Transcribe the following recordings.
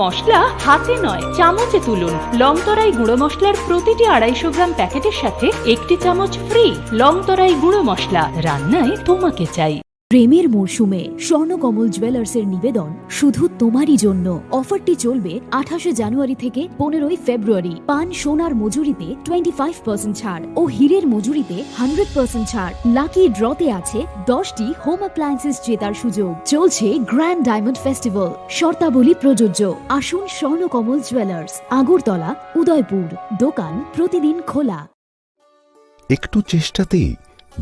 মশলা হাতে নয় চামচে তুলুন। লংতরাই গুঁড়ো মশলার প্রতিটি 250 গ্রাম প্যাকেটের সাথে 1টি চামচ ফ্রি। লংতরাই গুঁড়ো মশলা, রান্নায় তোমাকে চাই। প্রেমের মরশুমে স্বর্ণকমল জুয়েলার্সের নিবেদন শুধু তোমারই জন্য। অফারটি চলবে 28 জানুয়ারি থেকে 15 ফেব্রুয়ারি। পান সোনার মজুরিতে 25% ছাড় ও হীরের মজুরিতে 100% ছাড়। লাকি ড্রতে আছে 10টি হোম অ্যাপ্লায়েন্সেস জেতার সুযোগ। চলছে গ্র্যান্ড ডায়মন্ড ফেস্টিভ্যাল, শর্তাবলী প্রযোজ্য। আসুন স্বর্ণকমল জুয়েলার্স, আগরতলা, উদয়পুর। দোকান প্রতিদিন খোলা। একটু চেষ্টাতেই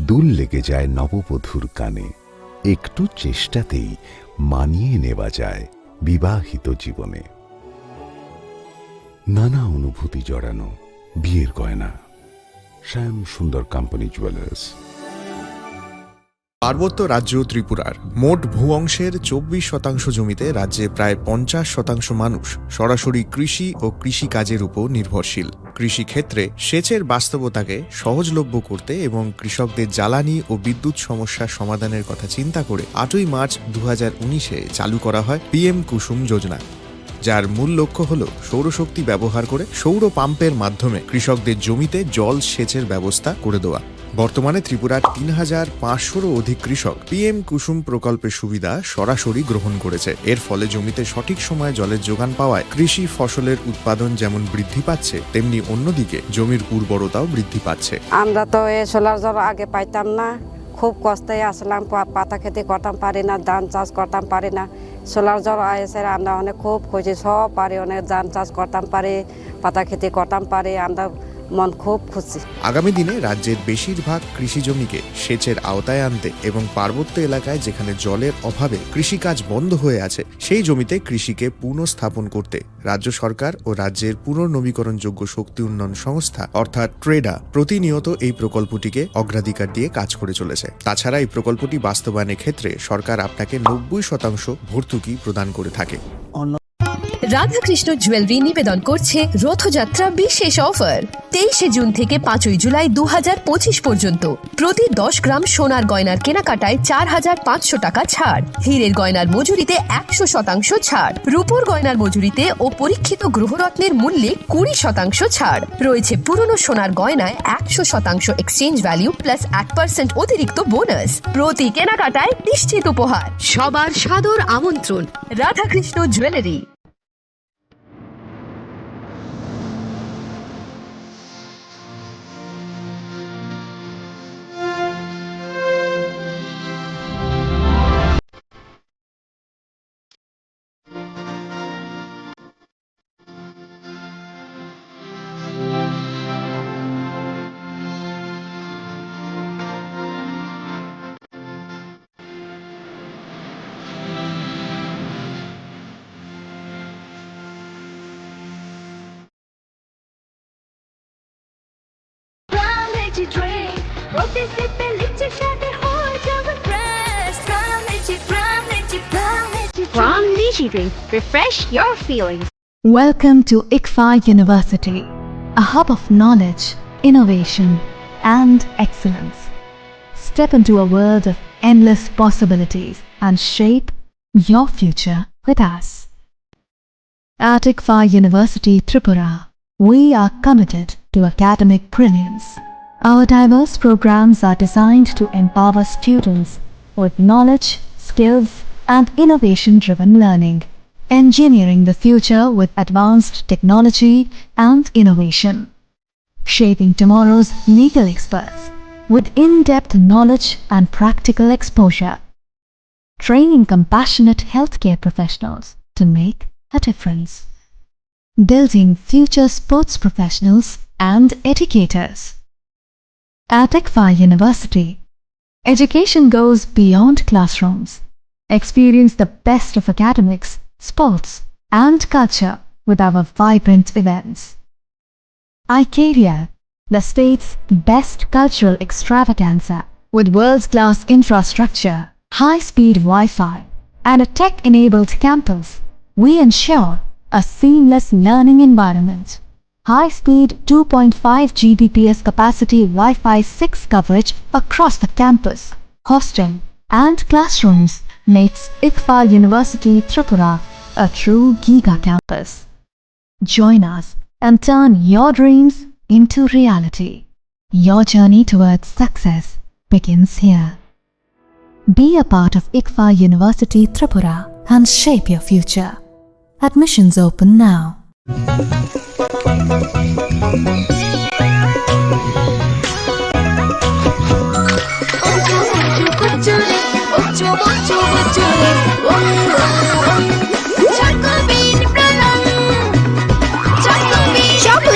দুল লেগে যায় নববধূর কানে, একটু চেষ্টাতেই মানিয়ে নেওয়া যায় বিবাহিত জীবনে। নানা অনুভূতি জড়ানো বিয়ের গয়না। শ্যাম সুন্দর কোম্পানি জুয়েলার্স। পার্বত্য রাজ্য ত্রিপুরার মোট ভূ অংশের 24% জমিতে রাজ্যে প্রায় 50% মানুষ সরাসরি কৃষি ও কৃষিকাজের উপর নির্ভরশীল। কৃষিক্ষেত্রে সেচের বাস্তবতাকে সহজলভ্য করতে এবং কৃষকদের জ্বালানি ও বিদ্যুৎ সমস্যার সমাধানের কথা চিন্তা করে 8ই মার্চ 2019-এ চালু করা হয় PM কুসুম যোজনা, যার মূল লক্ষ্য হল সৌরশক্তি ব্যবহার করে সৌর পাম্পের মাধ্যমে কৃষকদের জমিতে জল সেচের ব্যবস্থা করে দেওয়া। বর্তমানে ত্রিপুরার 3500-রও অধিক কৃষক PM কুসুম প্রকল্পের সুবিধা সরাসরি গ্রহণ করেছে। এর ফলে জমিতে সঠিক সময়ে জলের যোগান পাওয়ায় কৃষি ফসলের উৎপাদন যেমন বৃদ্ধি পাচ্ছে, তেমনি অন্যদিকে জমির উর্বরতাও বৃদ্ধি পাচ্ছে। আমরা তো এই সোলার জল আগে পাইতাম না, খুব কষ্টে আসলাম, পাতা খেতে করতাম পারি না, ধান চাষ করতাম পারি না। সোলার জল এসে আমরা অনেক খুব খুশি, সব পারি, অনেক ধান চাষ করতাম পারি, পাতা খেতে করতাম পারি, আমরা মন খুব খুশি। আগামী দিনে রাজ্যের বেশিরভাগ কৃষি জমিকে সেচের আওতায় আনতে এবং পার্বত্য এলাকায় যেখানে জলের অভাবে কৃষিকাজ বন্ধ হয়ে আছে, সেই জমিতে কৃষিকে পুনঃস্থাপন করতে রাজ্য সরকার ও রাজ্যের পুনর্নবীকরণযোগ্য শক্তি উন্নয়ন সংস্থা অর্থাৎ ট্রেডা প্রতিনিয়ত এই প্রকল্পটিকে অগ্রাধিকার দিয়ে কাজ করে চলেছে। তাছাড়া এই প্রকল্পটি বাস্তবায়নের ক্ষেত্রে সরকার আপনাকে 90% ভর্তুকি প্রদান করে থাকে। রাধাকৃষ্ণ জুয়েলারি নিবেদন করছে রথযাত্রা বিশেষ অফার। 23 জুন থেকে 5 জুলাই 2025 পর্যন্ত প্রতি 10 গ্রাম সোনার গয়নার কেনাকাটায় 4500 টাকা ছাড়, হীরের গয়নার মজুরিতে 100% ছাড়, রূপোর গয়নার মজুরিতে ও পরীক্ষিত গ্রহরত্নের মূল্যে 20% ছাড় রয়েছে। পুরনো সোনার গয়নায় 100% এক্সচেঞ্জ ভ্যালু প্লাস 8% অতিরিক্ত বোনাস। প্রতি কেনাকাটায় নিশ্চিত উপহার। সবার সাদর আমন্ত্রণ Radhakrishna jewellery. Drink. Refresh your feelings. Welcome to ICFA University, a hub of knowledge, innovation, and excellence. Step into a world of endless possibilities and shape your future with us. At ICFA University, Tripura, we are committed to academic brilliance. Our diverse programs are designed to empower students with knowledge, skills, and innovation-driven learning, engineering the future with advanced technology and innovation, shaping tomorrow's legal experts with in-depth knowledge and practical exposure, training compassionate healthcare professionals to make a difference, building future sports professionals and educators. At ICFA University, education goes beyond classrooms. Experience the best of academics, sports, and culture with our vibrant events. ICARIA, the state's best cultural extravaganza, with world-class infrastructure, high-speed Wi-Fi, and a tech-enabled campus, we ensure a seamless learning environment. High-speed 2.5 Gbps capacity Wi-Fi 6 coverage across the campus, hostel, and classrooms makes ICFA University Tripura a true Giga campus. Join us and turn your dreams into reality. Your journey towards success begins here. Be a part of ICFA University Tripura and shape your future. Admissions open now.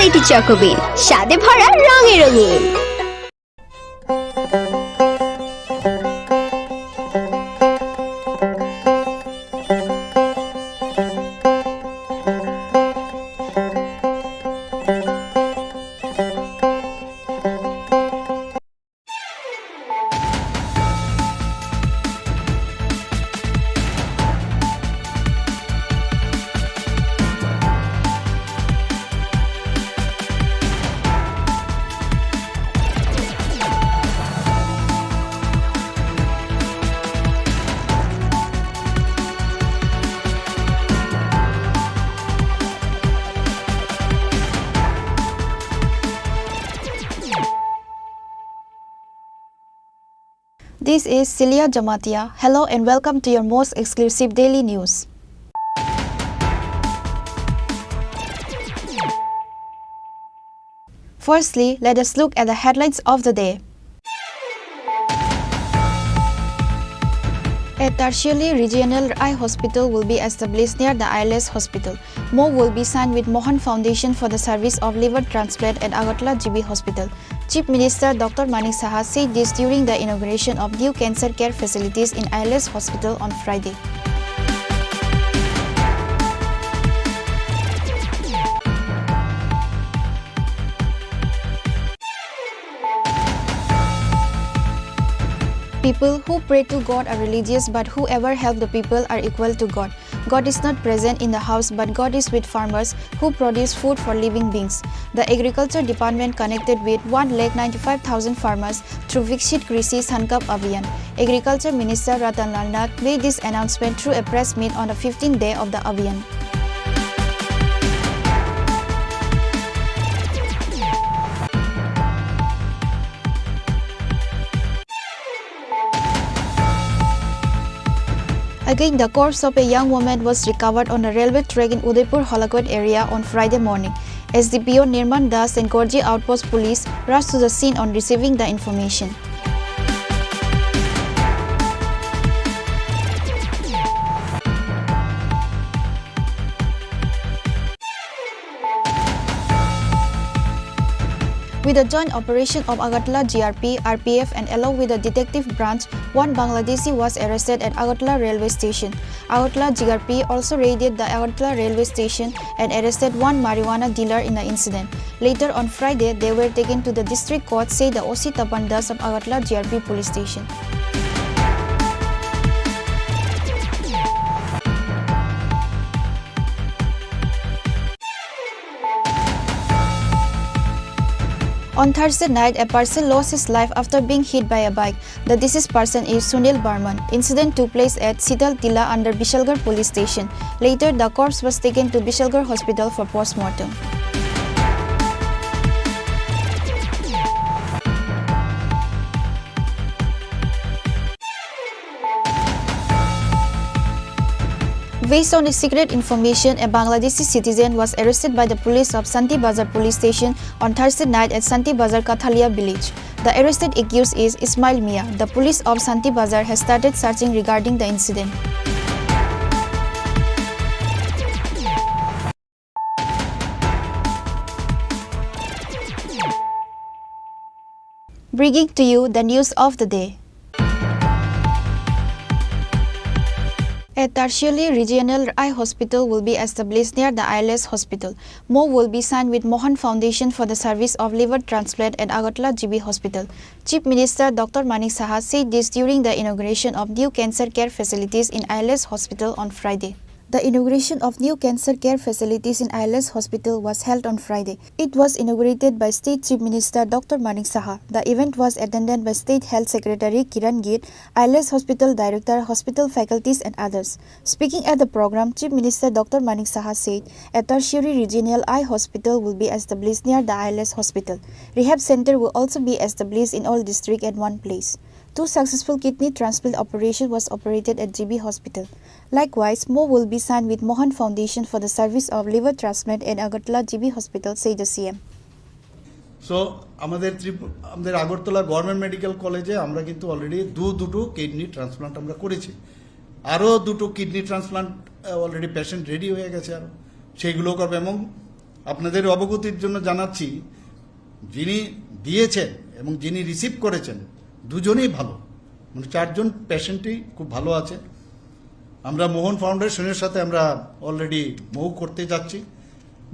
Chocolatey চকোবিন স্বাদে ভরা রঙে রঙিন। This is Celia Jamatia. Hello and welcome to your most exclusive daily news. Firstly, let us look at the headlines of the day. A tertiary regional eye hospital will be established near the ILS hospital. MOU will be signed with Mohan Foundation for the service of liver transplant at Agartala GB Hospital. Chief Minister Dr. Manik Saha said this during the inauguration of new cancer care facilities in ILS Hospital on Friday. People who pray to God are religious, but whoever help the people are equal to God. God is not present in the house, but God is with farmers who produce food for living beings. The Agriculture Department connected with 1,95,000 farmers through Vikshit Krishi Sankap Abhiyan. Agriculture Minister Ratan Lal Nath made this announcement through a press meet on the 15th day of the Abhiyan. Again, the corpse of a young woman was recovered on a railway track in Udaipur Holakot area on Friday morning. SDPO Nirman Das and Gorji Outpost Police rushed to the scene on receiving the information. With the joint operation of Agartala GRP, RPF and along with the detective branch, one Bangladeshi was arrested at Agartala railway station. Agartala GRP also raided the Agartala railway station and arrested one marijuana dealer in the incident. Later on Friday, they were taken to the district court, said the OC Tapan Das of Agartala GRP police station. On Thursday night, a person lost his life after being hit by a bike. The deceased person is Sunil Barman. Incident took place at Sital Tila under Bishalgarh police station. Later, the corpse was taken to Bishalgarh hospital for post-mortem. Based on a secret information, a Bangladeshi citizen was arrested by the police of Santi Bazar police station on Thursday night at Santi Bazar Kathalia village. The arrested accused is Ismail Mia. The police of Santi Bazar has started searching regarding the incident. Bringing to you the news of the day. A tertiary regional eye hospital will be established near the ILS hospital. MOU will be signed with Mohan Foundation for the service of liver transplant at Agartala GB Hospital. Chief Minister Dr. Manik Saha said this during the inauguration of new cancer care facilities in ILS Hospital on Friday. The inauguration of new cancer care facilities in ILS Hospital was held on Friday. It was inaugurated by State Chief Minister Dr. Manik Saha. The event was attended by State Health Secretary Kiran Git, ILS Hospital Director, hospital faculties and others. Speaking at the program, Chief Minister Dr. Manik Saha said a tertiary regional eye hospital will be established near the ILS Hospital. Rehab center will also be established in all districts at one place. 2 successful kidney transplant operation was operated at GB Hospital. Likewise, more will be signed with Mohan Foundation for the service of liver transplant at Agartala GB Hospital, said the CM. So আমাদের Agartala government medical কলেজে আমরা কিন্তু already দুটো kidney transplant আমরা করেছি, আরও 2টো kidney transplant already patient ready হয়ে গেছে, আরও সেইগুলো করবে। এবং আপনাদের অবগতির জন্য জানাচ্ছি, যিনি দিয়েছেন এবং যিনি রিসিভ করেছেন দুজনেই ভালো, মানে 4 জন পেশেন্টই খুব ভালো আছে। আমরা মোহন ফাউন্ডেশনের সাথে আমরা অলরেডি মুভ করতে যাচ্ছি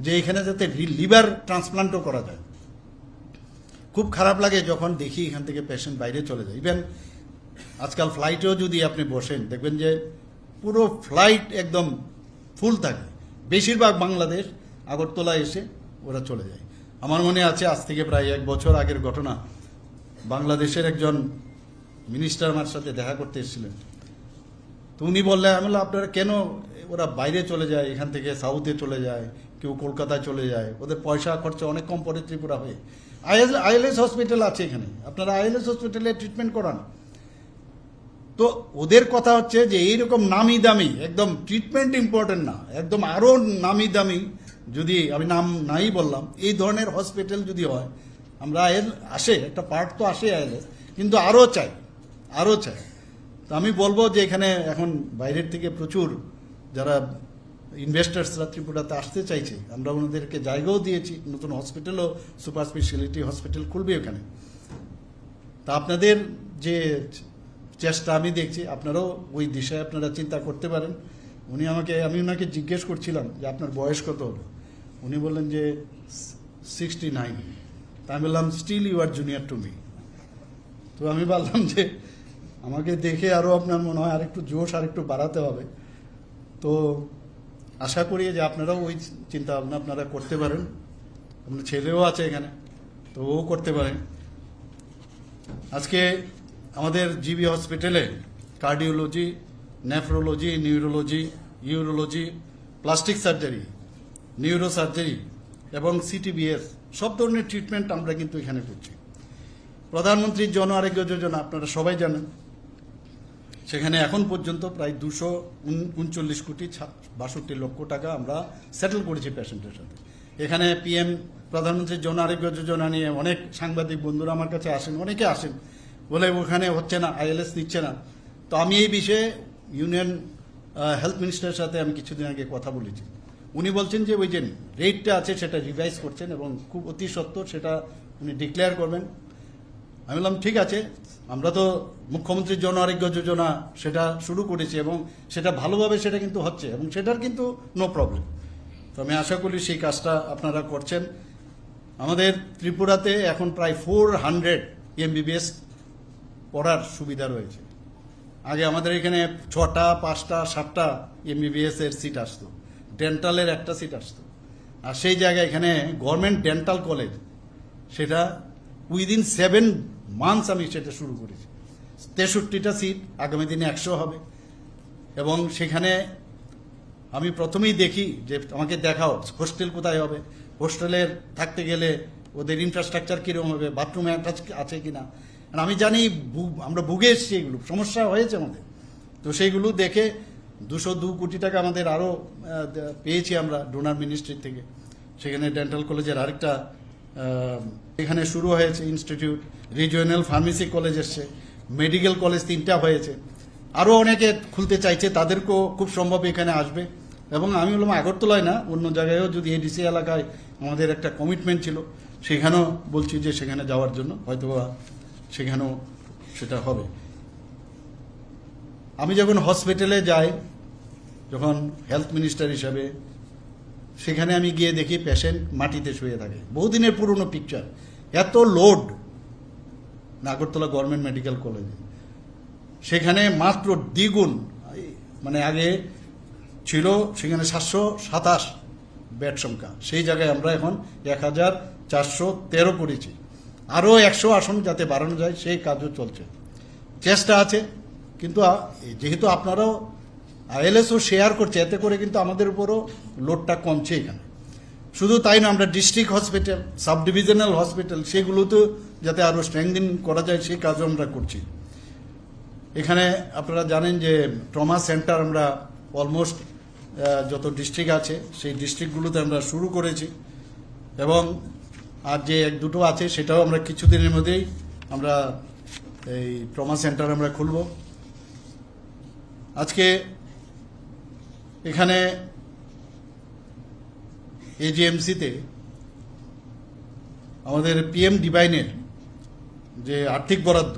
যে এখানে যাতে লিভার ট্রান্সপ্লান্টও করা যায়। খুব খারাপ লাগে যখন দেখি এখান থেকে পেশেন্ট বাইরে চলে যায়। ইভেন আজকাল ফ্লাইটেও যদি আপনি বসেন দেখবেন যে পুরো ফ্লাইট একদম ফুল থাকে, বেশিরভাগ বাংলাদেশ আগরতলা এসে ওরা চলে যায়। আমার মনে আছে আজ থেকে প্রায় 1 বছর আগের ঘটনা, বাংলাদেশের একজন মিনিস্টার আমার সাথে দেখা করতে এসেছিলেন। তো উনি বললেন, আমি বললাম আপনারা কেন ওরা বাইরে চলে যায়, এখান থেকে সাউথে চলে যায়, কেউ কলকাতায় চলে যায়, ওদের পয়সা খরচা অনেক কম পড়ে ত্রিপুরা হয়ে। আইএলএস হসপিটাল আছে এখানে, আপনারা আইএলএস হসপিটালে ট্রিটমেন্ট করান। তো ওদের কথা হচ্ছে যে এইরকম নামি দামি একদম ট্রিটমেন্ট ইম্পর্টেন্ট না, একদম আরো নামি দামি, যদি আমি নাম নাই বললাম, এই ধরনের হসপিটাল যদি হয়, আমরা আসে একটা পার্ট তো আসে আইএলএস, কিন্তু আরো চাই। তো আমি বলবো যে এখানে এখন বাইরের থেকে প্রচুর যারা ইনভেস্টার্সরা ত্রিপুরাতে আসতে চাইছে, আমরা ওনাদেরকে জায়গাও দিয়েছি, নতুন হসপিটালও সুপার স্পেশালিটি হসপিটাল খুলবে ওখানে। তা আপনাদের যে চেষ্টা আমি দেখছি, আপনারাও ওই দিশায় আপনারা চিন্তা করতে পারেন। আমি ওনাকে জিজ্ঞেস করছিলাম যে আপনার বয়স কত হলো, উনি বললেন যে 69। তা আমি বললাম still you are junior to me. তো আমি বললাম যে আমাকে দেখে আরও আপনার মনে হয় আরেকটু জোশ আরেকটু বাড়াতে হবে। তো আশা করি যে আপনারাও ওই চিন্তা ভাবনা আপনারা করতে পারেন। আপনার ছেলেও আছে এখানে, তো ও করতে পারেন। আজকে আমাদের জিবি হসপিটালে cardiology, nephrology, neurology, urology, plastic surgery, neuro surgery এবং সিটিবিএস সব ধরনের ট্রিটমেন্ট আমরা কিন্তু এখানে করছি। প্রধানমন্ত্রীর জন আরোগ্য যোজনা আপনারা সবাই জানেন, সেখানে এখন পর্যন্ত প্রায় 239 কোটি 62 লক্ষ টাকা আমরা সেটেল করেছি পেশেন্টের সাথে। এখানে পিএম প্রধানমন্ত্রীর জন আরোগ্য যোজনা নিয়ে অনেক সাংবাদিক বন্ধুরা আমার কাছে আসেন, অনেকে আসেন, বলে ওখানে হচ্ছে না, আইএলএস দিচ্ছে না। তো আমি এই বিষয়ে ইউনিয়ন হেলথ মিনিস্টারের সাথে আমি কিছুদিন আগে কথা বলেছি। উনি বলছেন যে ওই যে রেটটা আছে সেটা রিভাইজ করছেন এবং খুব অতি সত্বর সেটা উনি ডিক্লেয়ার করবেন। আমি বললাম ঠিক আছে, আমরা তো মুখ্যমন্ত্রীর জন আরোগ্য যোজনা সেটা শুরু করেছি এবং সেটা ভালোভাবে সেটা কিন্তু হচ্ছে এবং সেটার কিন্তু নো প্রবলেম। তো আমি আশা করি সেই কাজটা আপনারা করছেন। আমাদের ত্রিপুরাতে এখন প্রায় 400 এমবিবিএস পড়ার সুবিধা রয়েছে। আগে আমাদের এখানে 6টা 5টা 7টা এমবিবিএস এর সিট আসতো, ডেন্টালের একটা সিট আসতো। আর সেই জায়গায় এখানে গভর্নমেন্ট ডেন্টাল কলেজ, সেটা উইদিন 7 মান্থস আমি সেটা শুরু করেছি। 63টা সিট, আগামী দিনে 100 হবে। এবং সেখানে আমি প্রথমেই দেখি যে আমাকে দেখাও হোস্টেল কোথায় হবে, হোস্টেলের থাকতে গেলে ওদের ইনফ্রাস্ট্রাকচার কীরকম হবে, বাথরুমে অ্যাটাচ আছে কিনা। আমি জানি আমরা ভুগে এসেছি, এগুলো সমস্যা হয়েছে আমাদের। তো সেইগুলো দেখে 202 কোটি টাকা আমাদের আরও পেয়েছি আমরা ডোনার মিনিস্ট্রি থেকে। সেখানে ডেন্টাল কলেজের আরেকটা এখানে শুরু হয়েছে ইনস্টিটিউট, রিজিওনাল ফার্মেসি কলেজ এসছে, মেডিকেল কলেজ 3টা হয়েছে। আরও অনেকে খুলতে চাইছে, তাদেরকেও খুব সম্ভব এখানে আসবে। এবং আমি বললাম আগরতলায় না, অন্য জায়গায়ও যদি এডিসি এলাকায় আমাদের একটা কমিটমেন্ট ছিল, সেখানেও বলছি যে সেখানে যাওয়ার জন্য হয়তো সেখানেও সেটা হবে। আমি যখন হসপিটালে যাই, যখন হেলথ মিনিস্টার হিসাবে, সেখানে আমি গিয়ে দেখি পেশেন্ট মাটিতে শুয়ে থাকে, বহুদিনের পুরনো পিকচার। এত লোড আগরতলা গভর্নমেন্ট মেডিকেল কলেজে, সেখানে মাত্র দ্বিগুণ, মানে আগে ছিল সেখানে 727 বেড সংখ্যা, সেই জায়গায় আমরা এখন 1413 করেছি। আরও 100 আসন যাতে বাড়ানো যায় সেই কাজও চলছে, চেষ্টা আছে। কিন্তু যেহেতু আপনারাও আইএলএসও শেয়ার করছে, এতে করে কিন্তু আমাদের উপরও লোডটা কমছে এখানে। শুধু তাই না, আমরা district hospital, sub divisional hospital, সেগুলোতেও যাতে আরও স্ট্রেংথেন করা যায় সেই কাজও আমরা করছি। এখানে আপনারা জানেন যে ট্রমা সেন্টার আমরা অলমোস্ট যত ডিস্ট্রিক্ট আছে সেই ডিস্ট্রিক্টগুলোতে আমরা শুরু করেছি, এবং আর যে 1-2টো আছে সেটাও আমরা কিছুদিনের মধ্যেই আমরা এই ট্রমা সেন্টার আমরা খুলব। আজকে এখানে এজিএমসিতে আমাদের পিএম ডিভাইনের যে আর্থিক বরাদ্দ,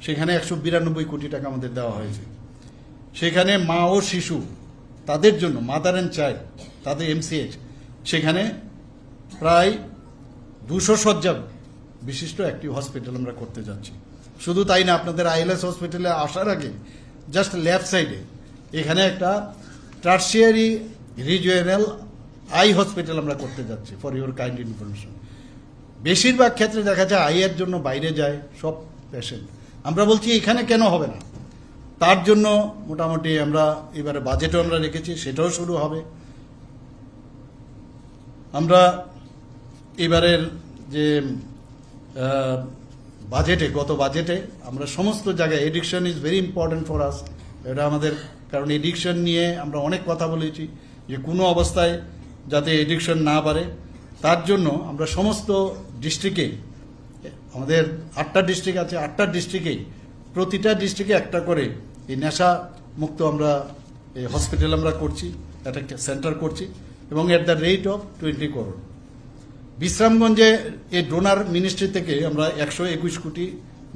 সেখানে 192 কোটি টাকা আমাদের দেওয়া হয়েছে। সেখানে মা ও শিশু তাদের জন্য, মাদার অ্যান্ড চাইল্ড, তাদের এমসিএইচ, সেখানে প্রায় 200 শয্যা বিশিষ্ট একটি হসপিটাল আমরা করতে যাচ্ছি। শুধু তাই না, আপনাদের আইএলএস হসপিটালে আসার আগে জাস্ট লেফট সাইডে এখানে একটা টার্সিয়ারি রিজিওনাল আই হসপিটাল আমরা করতে যাচ্ছি, ফর ইউর কাইন্ড ইনফরমেশন। বেশিরভাগ ক্ষেত্রে দেখা যায় আইয়ের জন্য বাইরে যায় সব পেশেন্ট। আমরা বলছি এখানে কেন হবে না, তার জন্য মোটামুটি আমরা এবারে বাজেটও আমরা রেখেছি, সেটাও শুরু হবে। আমরা এবারের যে বাজেটে, গত বাজেটে আমরা সমস্ত জায়গায়, addiction is very important for us, এটা আমাদের, কারণ এডিকশন নিয়ে আমরা অনেক কথা বলেছি যে কোনো অবস্থায় যাতে এডিকশন না বাড়ে, তার জন্য আমরা সমস্ত ডিস্ট্রিক্টে, আমাদের 8টা ডিস্ট্রিক্ট আছে, 8টা ডিস্ট্রিক্টেই প্রতিটা ডিস্ট্রিক্টে একটা করে এই নেশা মুক্ত আমরা এই হসপিটাল আমরা করছি, একটা সেন্টার করছি, এবং at the rate of 20 crore. বিশ্রামগঞ্জে এই ডোনার মিনিস্ট্রি থেকে আমরা 121 কোটি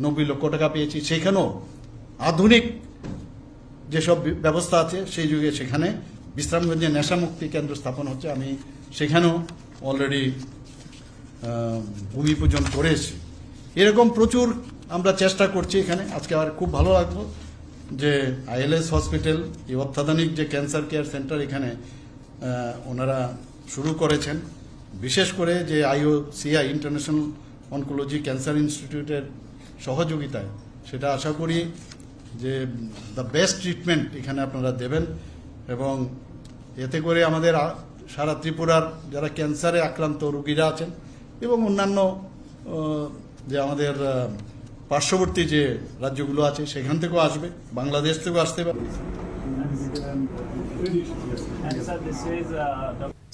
90 লক্ষ টাকা পেয়েছি। সেখানেও আধুনিক যেসব ব্যবস্থা আছে সেই যুগে সেখানে বিশ্রামগঞ্জে নেশা মুক্তি কেন্দ্র স্থাপন হচ্ছে। আমি সেখানেও অলরেডি ভূমি পূজন করে এসেছি। এরকম প্রচুর আমরা চেষ্টা করছি এখানে। আজকে আমার খুব ভালো লাগলো যে আইএলএস হসপিটাল, এই অত্যাধুনিক যে ক্যান্সার কেয়ার সেন্টার এখানে ওনারা শুরু করেছেন, বিশেষ করে যে IOCI ইন্টারন্যাশনাল অনকোলজি ক্যান্সার ইনস্টিটিউটের সহযোগিতায়, সেটা আশা করি যে দ্য বেস্ট ট্রিটমেন্ট এখানে আপনারা দেবেন, এবং এতে করে আমাদের সারা ত্রিপুরার যারা ক্যান্সারে আক্রান্ত রোগীরা আছেন এবং অন্যান্য যে আমাদের পার্শ্ববর্তী যে রাজ্যগুলো আছে সেখান থেকেও আসবে, বাংলাদেশ থেকেও আসতে পারে।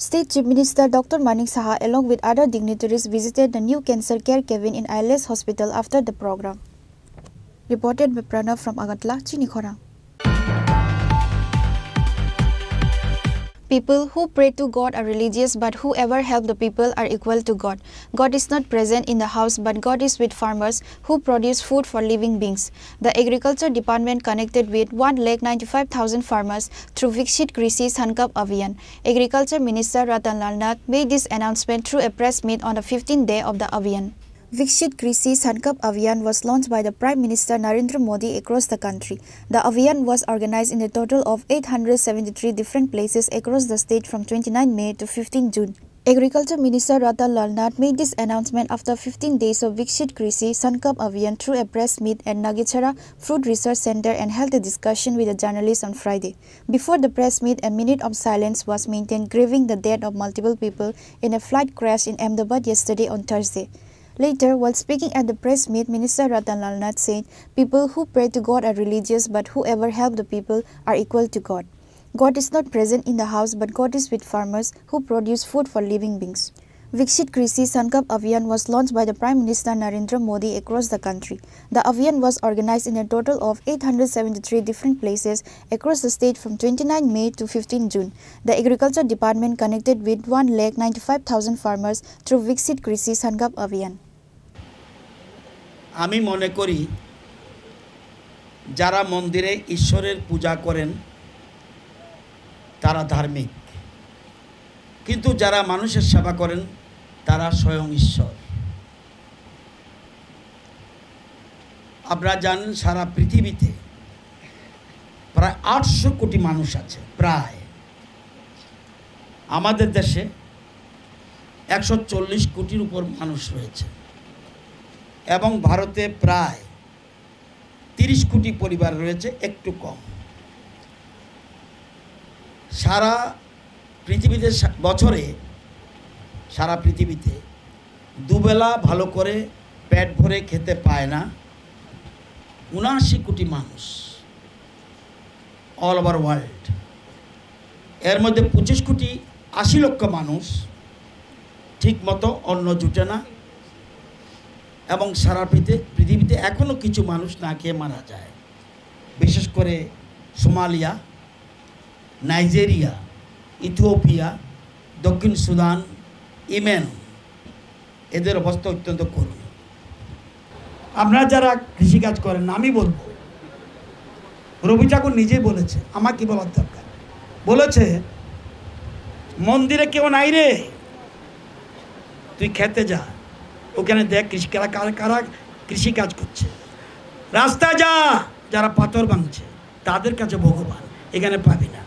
State Chief Minister Dr. Manik Saha along with other dignitaries visited the new cancer care cabin in ILS Hospital after the program. Reported by Pranav from Agatla, Chinikhora. People who pray to God are religious, but whoever help the people are equal to God. God is not present in the house, but God is with farmers who produce food for living beings. The Agriculture Department connected with 1,95,000 farmers through Vikshit Krishi Sankap Abhiyan. Agriculture Minister Ratan Lal Nath made this announcement through a press meet on the 15th day of the Abhiyan. Vikshit Krishi Sankap Abhiyan was launched by the Prime Minister Narendra Modi across the country. The Abhiyan was organized in a total of 873 different places across the state from 29 May to 15 June. Agriculture Minister Ratan Lal Nath made this announcement after 15 days of Vikshit Krishi Sankap Abhiyan through a press meet at Nagichara Fruit Research Center and held a discussion with the journalists on Friday. Before the press meet, a minute of silence was maintained grieving the death of multiple people in a flight crash in Ahmedabad yesterday on Thursday. Later, while speaking at the press meet, Minister Ratan Lal Nath said, "People who pray to God are religious, but whoever help the people are equal to God. God is not present in the house, but God is with farmers who produce food for living beings." Vikshit Krishi Sankap Abhiyan was launched by the Prime Minister Narendra Modi across the country. The Abhiyan was organized in a total of 873 different places across the state from 29 May to 15 June. The Agriculture Department connected with 1,95,000 farmers through Vikshit Krishi Sankap Abhiyan. আমি মনে করি যারা মন্দিরে ঈশ্বরের পূজা করেন তারা ধার্মিক, কিন্তু যারা মানুষের সেবা করেন তারা স্বয়ং ঈশ্বর। আপনারা জানেন সারা পৃথিবীতে প্রায় 800 কোটি মানুষ আছে। প্রায় আমাদের দেশে 140 কোটির উপর মানুষ রয়েছে এবং ভারতে প্রায় 30 কোটি পরিবার রয়েছে, একটু কম। সারা পৃথিবীতে বছরে সারা পৃথিবীতে দুবেলা ভালো করে পেট ভরে খেতে পায় না 79 কোটি মানুষ অল ওভার ওয়ার্ল্ড। এর মধ্যে 25 কোটি 80 লক্ষ মানুষ ঠিকমতো অন্ন জুটে না এবং সারা পৃথিবীতে এখনও কিছু মানুষ না খেয়ে মারা যায়, বিশেষ করে সোমালিয়া, নাইজেরিয়া, ইথিওপিয়া, দক্ষিণ সুদান, ইয়েমেন, এদের অবস্থা অত্যন্ত করুণ। আপনারা যারা কৃষিকাজ করেন, আমি বলবো, রবি ঠাকুর নিজেই বলেছে, আমার কি বলার দরকার, বলেছে মন্দিরে কেউ নাই রে, তুই খেতে যা, ওখানে দেখ কারা কৃষিকাজ করছে। রাস্তায় যা, যারা পাথর ভাঙছে, তাদের কাছে ভগবান, এখানে পাবি না।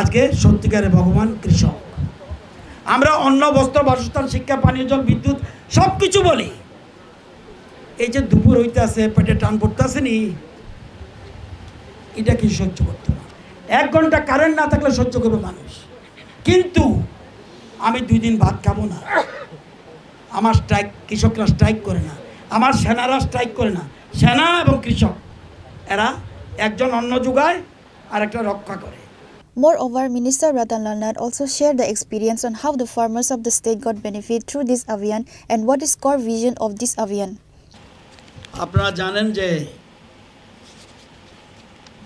আজকে সত্যিকারের ভগবান কৃষক। আমরা অন্ন, বস্ত্র, বাসস্থান, শিক্ষা, পানীয় জল, বিদ্যুৎ সব কিছু বলি। এই যে দুপুর হইতে আছে, পেটে টান পড়তে আসেনি, এটা কি সহ্য করতে না? 1 ঘন্টা কারেন্ট না থাকলে সহ্য করবে মানুষ, কিন্তু আমি 2 দিন ভাত খাবো না। আমার স্ট্রাইক, কৃষকরা স্ট্রাইক করে না, আমার সেনারা স্ট্রাইক করে না। সেনা এবং কৃষক এরা একজন অন্ন যোগায় আর একটা রক্ষা করে। Moreover, Minister Ratan Lal Nath also shared the experience on how the farmers of the state got benefit through this Abhiyan and what is core vision of this Abhiyan. আপনারা জানেন যে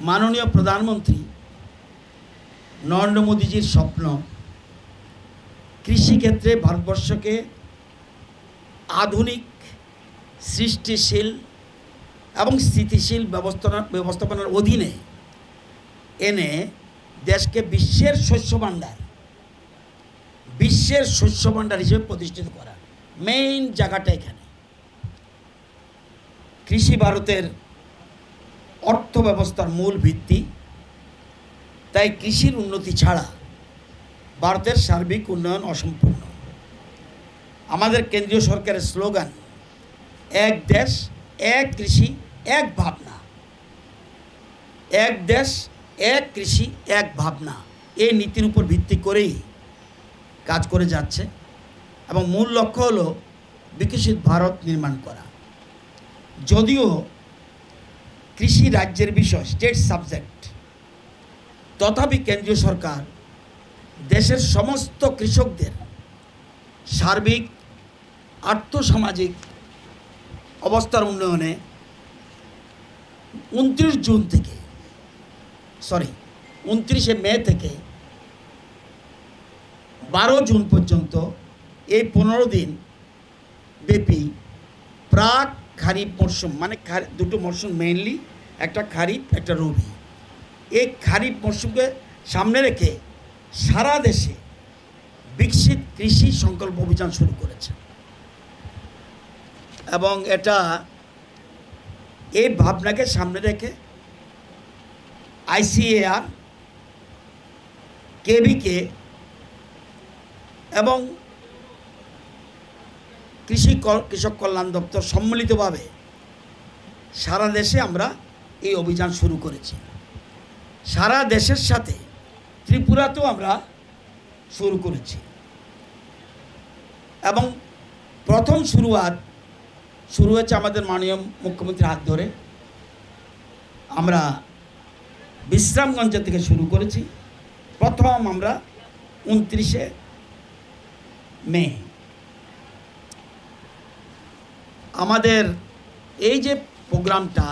মাননীয় প্রধানমন্ত্রী নরেন্দ্র মোদীজির স্বপ্ন কৃষিক্ষেত্রে ভারতবর্ষকে আধুনিক, সৃষ্টিশীল এবং স্থিতিশীল ব্যবস্থাপনার অধীনে এনে দেশকে বিশ্বের শস্য ভাণ্ডার হিসেবে প্রতিষ্ঠিত করা। মেইন জায়গাটা এখানে। কৃষি ভারতের অর্থ ব্যবস্থার মূল ভিত্তি, তাই কৃষির উন্নতি ছাড়া ভারতের সার্বিক উন্নয়ন অসম্পূর্ণ। আমাদের কেন্দ্রীয় সরকারের স্লোগান এক দেশ, এক কৃষি, এক ভাবনা। এক দেশ, এক কৃষি, এক ভাবনা, এই নীতির উপর ভিত্তি করেই কাজ করে যাচ্ছে এবং মূল লক্ষ্য হলো বিকশিত ভারত নির্মাণ করা। যদিও কৃষি রাজ্যের বিষয়, স্টেট সাবজেক্ট, তথাপি কেন্দ্রীয় সরকার দেশের সমস্ত কৃষকদের সার্বিক আর্থসামাজিক অবস্থার উন্নয়নে 29শে মে থেকে 12 জুন পর্যন্ত এই 15 দিন ব্যাপী প্রাক খারিফ মরশুম, মানে দুটো মরশুম মেইনলি, একটা খারিফ একটা রবি, এই খারিফ মরশুমকে সামনে রেখে সারা দেশে বিকশিত কৃষি সংকল্প অভিযান শুরু করেছে এবং এটা এই ভাবনাকে সামনে রেখে ICAR, KVK এবং কৃষক কল্যাণ দপ্তর সম্মিলিতভাবে সারা দেশে আমরা এই অভিযান শুরু করেছি। সারা দেশের সাথে ত্রিপুরাতেও আমরা শুরু করেছি এবং প্রথম শুরু হয়েছে আমাদের মাননীয় মুখ্যমন্ত্রীর হাত ধরে। আমরা বিশ্রামগঞ্জ থেকে শুরু করেছি। প্রথম আমরা 29শে মে। আমাদের এই যে প্রোগ্রামটা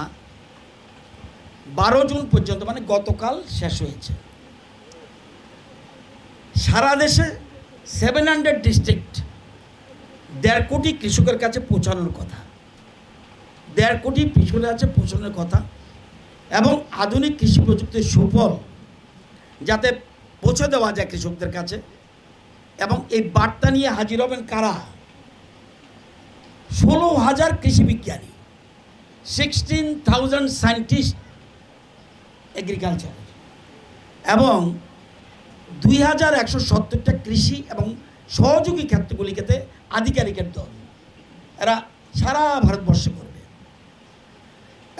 12 জুন পর্যন্ত, মানে গতকাল শেষ হয়েছে। সারা দেশে 700 ডিস্ট্রিক্ট, 1.5 কোটি কৃষকের কাছে পৌঁছানোর কথা, 1.5 কোটি কৃষকের কাছে পৌঁছানোর কথা এবং আধুনিক কৃষি প্রযুক্তির সুফল যাতে পৌঁছে দেওয়া যায় কৃষকদের কাছে। এবং এই বার্তা নিয়ে হাজির হবেন কারা? 16,000 কৃষি বিজ্ঞানী, 16,000 সায়েন্টিস্ট এগ্রিকালচার, এবং 2170টা কৃষি এবং সহযোগী ক্ষেত্রগুলিতে আধিকারিকের দল, এরা সারা ভারতবর্ষে করবে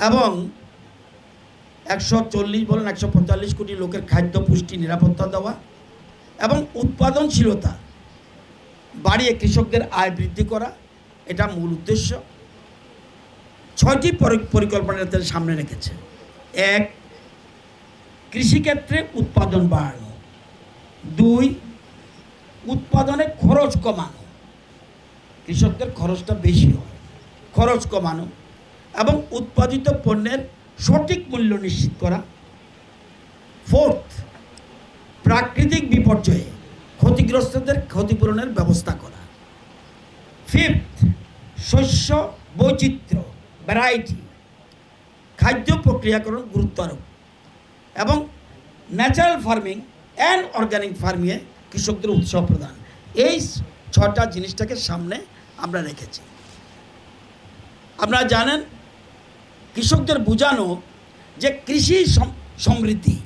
এবং 140 বলেন 145 কোটি লোকের খাদ্য পুষ্টি নিরাপত্তা দেওয়া এবং উৎপাদনশীলতা বাড়িয়ে কৃষকদের আয় বৃদ্ধি করা, এটা মূল উদ্দেশ্য। 6টি পরিকল্পনা তাদের সামনে রেখেছে। 1, কৃষিক্ষেত্রে উৎপাদন বাড়ানো। 2, উৎপাদনে খরচ কমানো, কৃষকদের খরচটা বেশি হয়, খরচ কমানো এবং উৎপাদিত পণ্যের সঠিক মূল্য নিশ্চিত করা। 4, প্রাকৃতিক বিপর্যয়ে ক্ষতিগ্রস্তদের ক্ষতিপূরণের ব্যবস্থা করা। 5, শস্য বৈচিত্র্য, ভ্যারাইটি, খাদ্য প্রক্রিয়াকরণ গুরুত্ব আরোপ এবং ন্যাচারাল ফার্মিং অ্যান্ড অর্গানিক ফার্মিংয়ে কৃষকদের উৎসাহ প্রদান। এই 6টা জিনিসটাকে সামনে আমরা রেখেছি। আপনারা জানেন, কৃষকদের বোঝানো যে কৃষি সমৃদ্ধি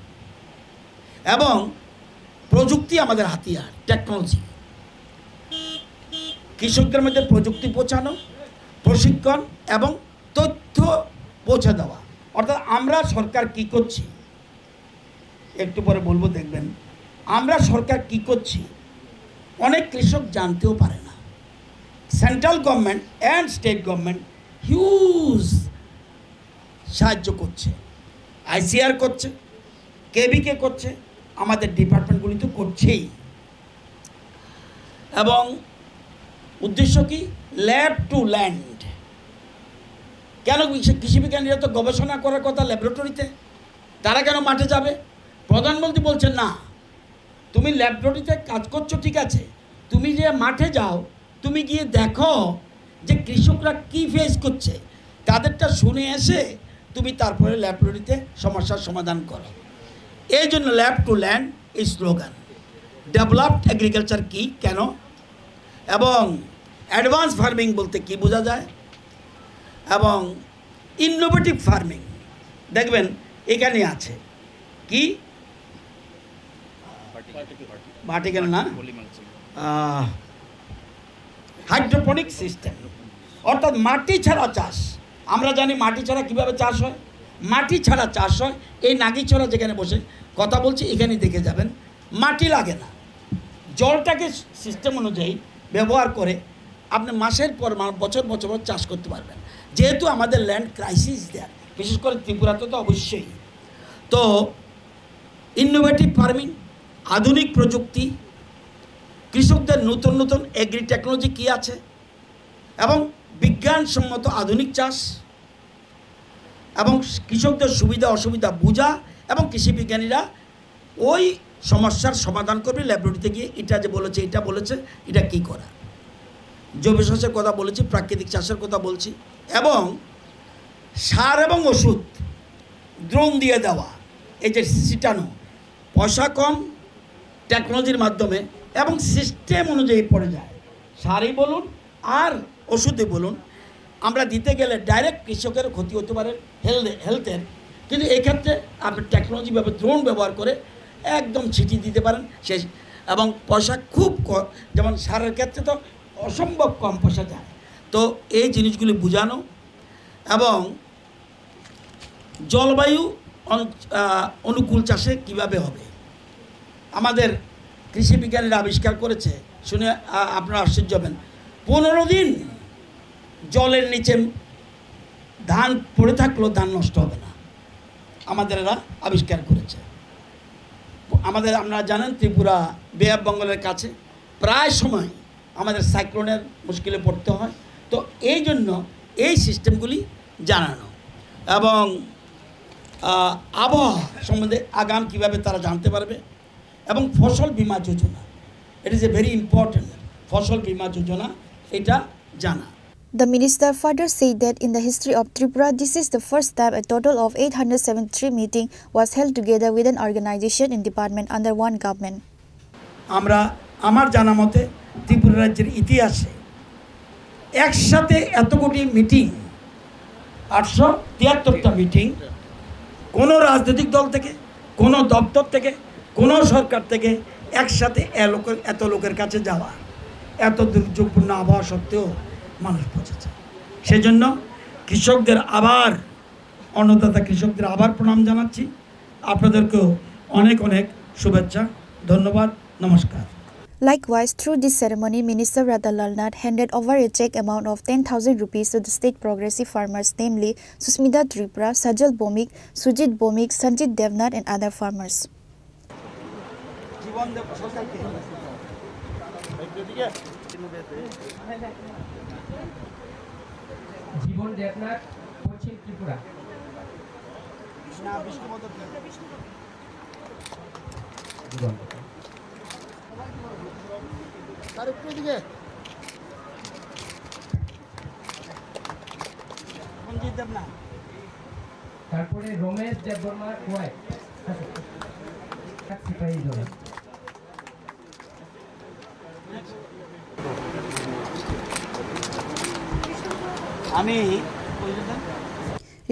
এবং প্রযুক্তি আমাদের হাতিয়ার, টেকনোলজি। কৃষকদের মধ্যে প্রযুক্তি পৌঁছানো, প্রশিক্ষণ এবং তথ্য পৌঁছে দেওয়া। অর্থাৎ আমরা সরকার কি করছি, একটু পরে বলবো, দেখবেন আমরা সরকার কি করছি অনেক কৃষক জানতেও পারে না। Central government and state government huge সাহায্য করছে, আইসিআর করছে, কেবিকে করছে, আমাদের ডিপার্টমেন্টগুলি তো করছেই। এবং উদ্দেশ্য কি? Lab to land. কেন কৃষি বিজ্ঞানীরা তো গবেষণা করার কথা ল্যাবরেটরিতে, তারা কেন মাঠে যাবে? প্রধানমন্ত্রী বলছেন না, তুমি ল্যাবরেটরিতে কাজ করছো ঠিক আছে, তুমি যে মাঠে যাও, তুমি গিয়ে দেখো যে কৃষকরা কি ফেস করছে, তাদেরটা শুনে এসে তুমি তারপরে ল্যাবরেটরিতে সমস্যার সমাধান করো। এই জন্য ল্যাব টু ল্যান্ড এই স্লোগান। ডেভেলপড এগ্রিকালচার কি, কেন, এবং অ্যাডভান্স ফার্মিং বলতে কি বোঝা যায়, এবং ইনোভেটিভ ফার্মিং দেখবেন এখানে আছে কি, ভার্টিক্যাল না, হাইড্রোপনিক সিস্টেম, অর্থাৎ মাটি ছাড়া চাষ। আমরা জানি মাটি ছাড়া কীভাবে চাষ হয়, মাটি ছাড়া চাষ হয়। এই নাগিছড়া যেখানে বসে কথা বলছি এখানে দেখে যাবেন, মাটি লাগে না, জলটাকে সিস্টেম অনুযায়ী ব্যবহার করে আপনি মাসের পর বছর বছর চাষ করতে পারবেন। যেহেতু আমাদের ল্যান্ড ক্রাইসিস দেয়, বিশেষ করে ত্রিপুরাতে তো অবশ্যই। তো ইনোভেটিভ ফার্মিং, আধুনিক প্রযুক্তি, কৃষকদের নতুন নতুন এগ্রি টেকনোলজি কী আছে, এবং বিজ্ঞানসম্মত আধুনিক চাষ, এবং কৃষকদের সুবিধা অসুবিধা বোঝা, এবং কৃষি বিজ্ঞানীরা ওই সমস্যার সমাধান করবে ল্যাবরেটরিতে গিয়ে। এটা যে বলেছে, এটা বলেছে, এটা কী করা। জৈব চাষের কথা বলেছি, প্রাকৃতিক চাষের কথা বলছি, এবং সার এবং ওষুধ দ্রোণ দিয়ে দেওয়া, এই যে ছিটানো, পয়সা কম, টেকনোলজির মাধ্যমে এবং সিস্টেম অনুযায়ী পড়ে যায়। সারই বলুন আর ওষুধই বলুন, আমরা দিতে গেলে ডাইরেক্ট কৃষকের ক্ষতি হতে পারে হেলথের, কিন্তু এক্ষেত্রে আপনি টেকনোলজি দ্রোণ ব্যবহার করে একদম ছিটিয়ে দিতে পারেন শেষ, এবং পয়সা খুব কম। যেমন সারের ক্ষেত্রে তো অসম্ভব কম পয়সা যায়। তো এই জিনিসগুলি বোঝানো, এবং জলবায়ু অনুকূল চাষে কিভাবে হবে। আমাদের কৃষি বিজ্ঞানীরা আবিষ্কার করেছে, শুনে আপনারা আশ্চর্য হবেন, 15 দিন জলের নিচে ধান পড়ে থাকলেও ধান নষ্ট হবে না। আমাদের এরা আবিষ্কার করেছে। আমাদের আপনারা জানেন ত্রিপুরা বে অফ বেঙ্গলের কাছে, প্রায় সময় আমাদের সাইক্লোনের মুশকিলে পড়তে হয়। তো এই জন্য এই সিস্টেমগুলি জানানো, এবং আবহাওয়া সম্বন্ধে আগাম কীভাবে তারা জানতে পারবে, এবং Fasal Bima Yojana, it is a very important. Fasal Bima যোজনা এটা জানা। The minister further said that in the history of Tripura, this is the first time a total of 873 meeting was held together with an organization and department under one government. আমার জানা মতে ত্রিপুরা রাজ্যের ইতিহাসে একসাথে এত কোটি মিটিং, 873টা মিটিং, কোনো রাজনৈতিক দল থেকে, কোনো দপ্তর থেকে, কোনো সরকার থেকে একসাথে এত লোকের কাছে যাওয়া, এত দুর্যোগপূর্ণ আবহাওয়া সত্ত্বেও মানুষ পৌঁছেছে। সেজন্য কৃষকদের আবার, অন্নদাতা কৃষকদের আবার প্রণাম জানাচ্ছি। আপনাদেরকেও অনেক অনেক শুভেচ্ছা, ধন্যবাদ, নমস্কার। Likewise, through this ceremony, Minister Radha Lalnath handed over a check amount of 10,000 rupees to the state progressive farmers, namely Susmita Tripura, Sajal Bomik, Sujit Bomik, Sanjit Devnath and other farmers. জীবন দেবনাথ, পশ্চিম ত্রিপুরা। তারপরে Ramesh Debbarma wife, Sepahijala.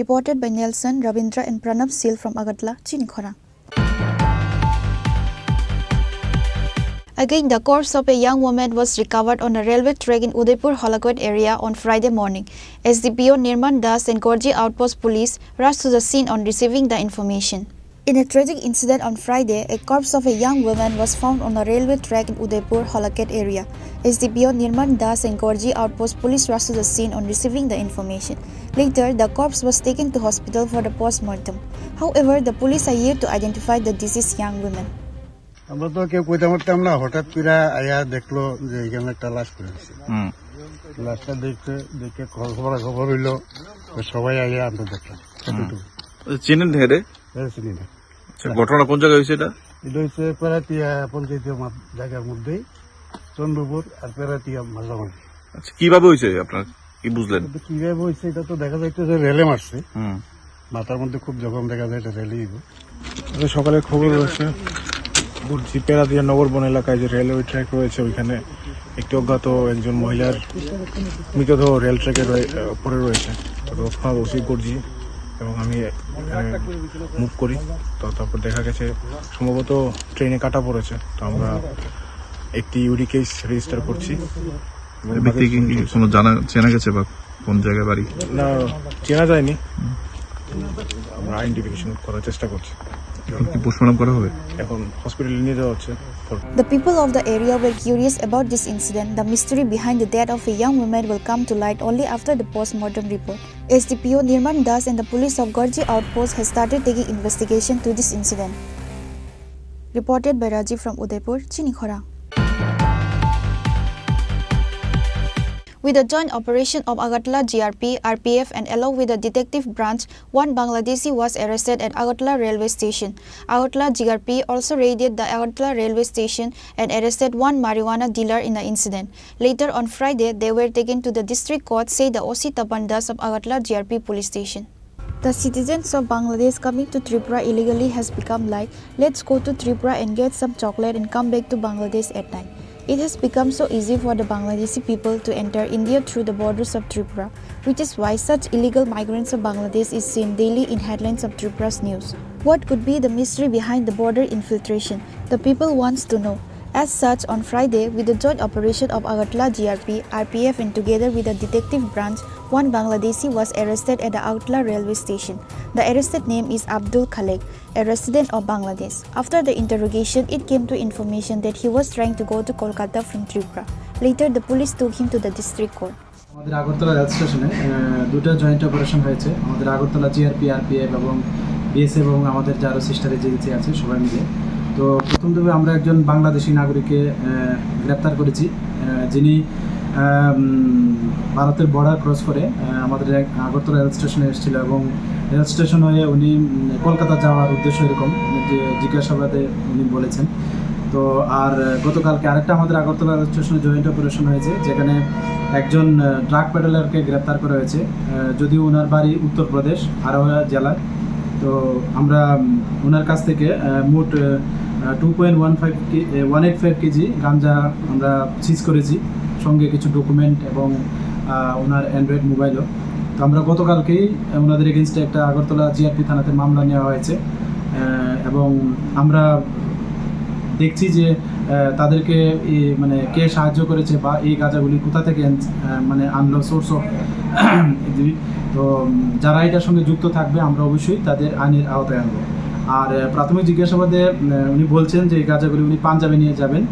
Reported by Nelson, Ravindra and Pranab Sil from Agartala, Chinikhara. Again, the corpse of a young woman was recovered on a railway track in Udaipur Holakot area on Friday morning. SDPO Nirman Das and Gorji Outpost Police rushed to the scene on receiving the information. In a tragic incident on Friday, a corpse of a young woman was found on a railway track in Udaipur Holakot area. SDPO Nirman Das and Gorji Outpost Police rushed to the scene on receiving the information. Later, the corpse was taken to hospital for the post-mortem. However, the police are yet to identify the deceased young woman. আমরা তো কেউ কইতে পারতাম না, হঠাৎ করে আয়া দেখলো যে এখানে একটা লাশ পড়ে আছে। লাশটা দেখে খবর হইলো, সবাই আয়া আমরা দেখলাম। চিনেন হেরে? চিনি না। ঘটনা কোন জায়গায় হয়েছে? এটা হচ্ছে পেরাতিয়া পঞ্চায়েতের জায়গার মধ্যেই, চন্দ্রপুর আর পেরাতিয়া মাঝামাঝি। আচ্ছা, কিভাবে হয়েছে আপনার কি বুঝলেন? কিভাবে হয়েছে এটা তো দেখা যাইতে যে রেলে মারছে, মাথার মধ্যে খুব জখম দেখা যায়, এটা রেলেই। সকালে খবর রয়েছে বুঝছি পেরাদিয়া নগরবন এলাকায় যে রেলওয়ে ট্র্যাক রয়েছে, ওইখানে একটি অজ্ঞাত একজন মহিলার মৃতদেহ রেল ট্র্যাকের উপরে রয়েছে। তৎক্ষণাৎ ওসি গর্জি এবং আমি মুভ করি, তো তারপর দেখা গেছে সম্ভবত ট্রেনে কাটা পড়েছে। তো আমরা একটি ইউডি কেস রেজিস্টার করছি। কোনো চেনা গেছে বা কোন জায়গায় বাড়ি? না, চেনা যায়নি, আমরা আইডেন্টিফিকেশন করার চেষ্টা করছি। পোস্টমর্টম করা হবে, এখন হসপিটালে নিয়ে যাওয়া হচ্ছে। The people of the area were curious about this incident. The mystery behind the death of a young woman will come to light only after the post-mortem report. SDPO Nirman Das and the police of Gorji Outpost has started taking investigation to this incident. Reported by Rajiv from Udaipur, Chinikhara. With a joint operation of Agartala GRP, RPF and along with the detective branch, one Bangladeshi was arrested at Agartala railway station. Agartala GRP also raided the Agartala railway station and arrested one marijuana dealer in the incident. Later on Friday, they were taken to the district court, said the OC Tapan Das of Agartala GRP police station. The citizens of Bangladesh coming to Tripura illegally has become like, let's go to Tripura and get some chocolate and come back to Bangladesh at night. It has become so easy for the Bangladeshi people to enter India through the borders of Tripura, which is why such illegal migrants of Bangladesh is seen daily in headlines of Tripura's news. What could be the mystery behind the border infiltration? The people wants to know. As such, on Friday, with the joint operation of Agartala GRP, RPF and together with the detective branch, one Bangladeshi was arrested at the Agartala railway station. The arrested name is Abdul Khalek, a resident of Bangladesh. After the interrogation, it came to information that he was trying to go to Kolkata from Tripura. Later, the police took him to the district court. আমাদের Agartala rail স্টেশনে দুটো joint operation হয়েছে। আমাদের Agartala GRP, RPF এবং BSF এবং আমাদের যারা sister agency আছে সবাই মিলে। তো প্রথম দিকে আমরা একজন বাংলাদেশি নাগরিককে গ্রেপ্তার করেছি, যিনি ভারতের বর্ডার ক্রস করে আমাদের আগরতলা রেল স্টেশনে এসেছিল এবং রেল স্টেশন হয়ে উনি কলকাতা যাওয়ার উদ্দেশ্য এরকম যে জিজ্ঞাসাবাদে উনি বলেছেন। তো আর গতকালকে আরেকটা আমাদের আগরতলা রেল স্টেশনে জয়েন্ট অপারেশন হয়েছে, যেখানে একজন ট্রাক পেডালারকে গ্রেপ্তার করা হয়েছে, যদিও ওনার বাড়ি উত্তরপ্রদেশ আরোহা জেলায়। তো আমরা ওনার কাছ থেকে মোট 2.185 কেজি গাঞ্জা আমরা সিজ করেছি, সঙ্গে কিছু ডকুমেন্ট এবং ওনার অ্যান্ড্রয়েড মোবাইলও। তো আমরা গতকালকেই ওনাদের এগেনস্টে একটা আগরতলা জিআরপি থানাতে মামলা নেওয়া হয়েছে এবং আমরা দেখছি যে তাদেরকে মানে কে সাহায্য করেছে বা এই গাঁজাগুলি কোথা থেকে মানে আনলো সোর্স অফ। তো যারা এটার সঙ্গে যুক্ত থাকবে আমরা অবশ্যই তাদের আইনের আওতায় আনবো। আর প্রাথমিক জিজ্ঞাসাবাদে উনি বলছেন যে এই গাঁজাগুলি উনি পাঞ্জাবে নিয়ে যাবেন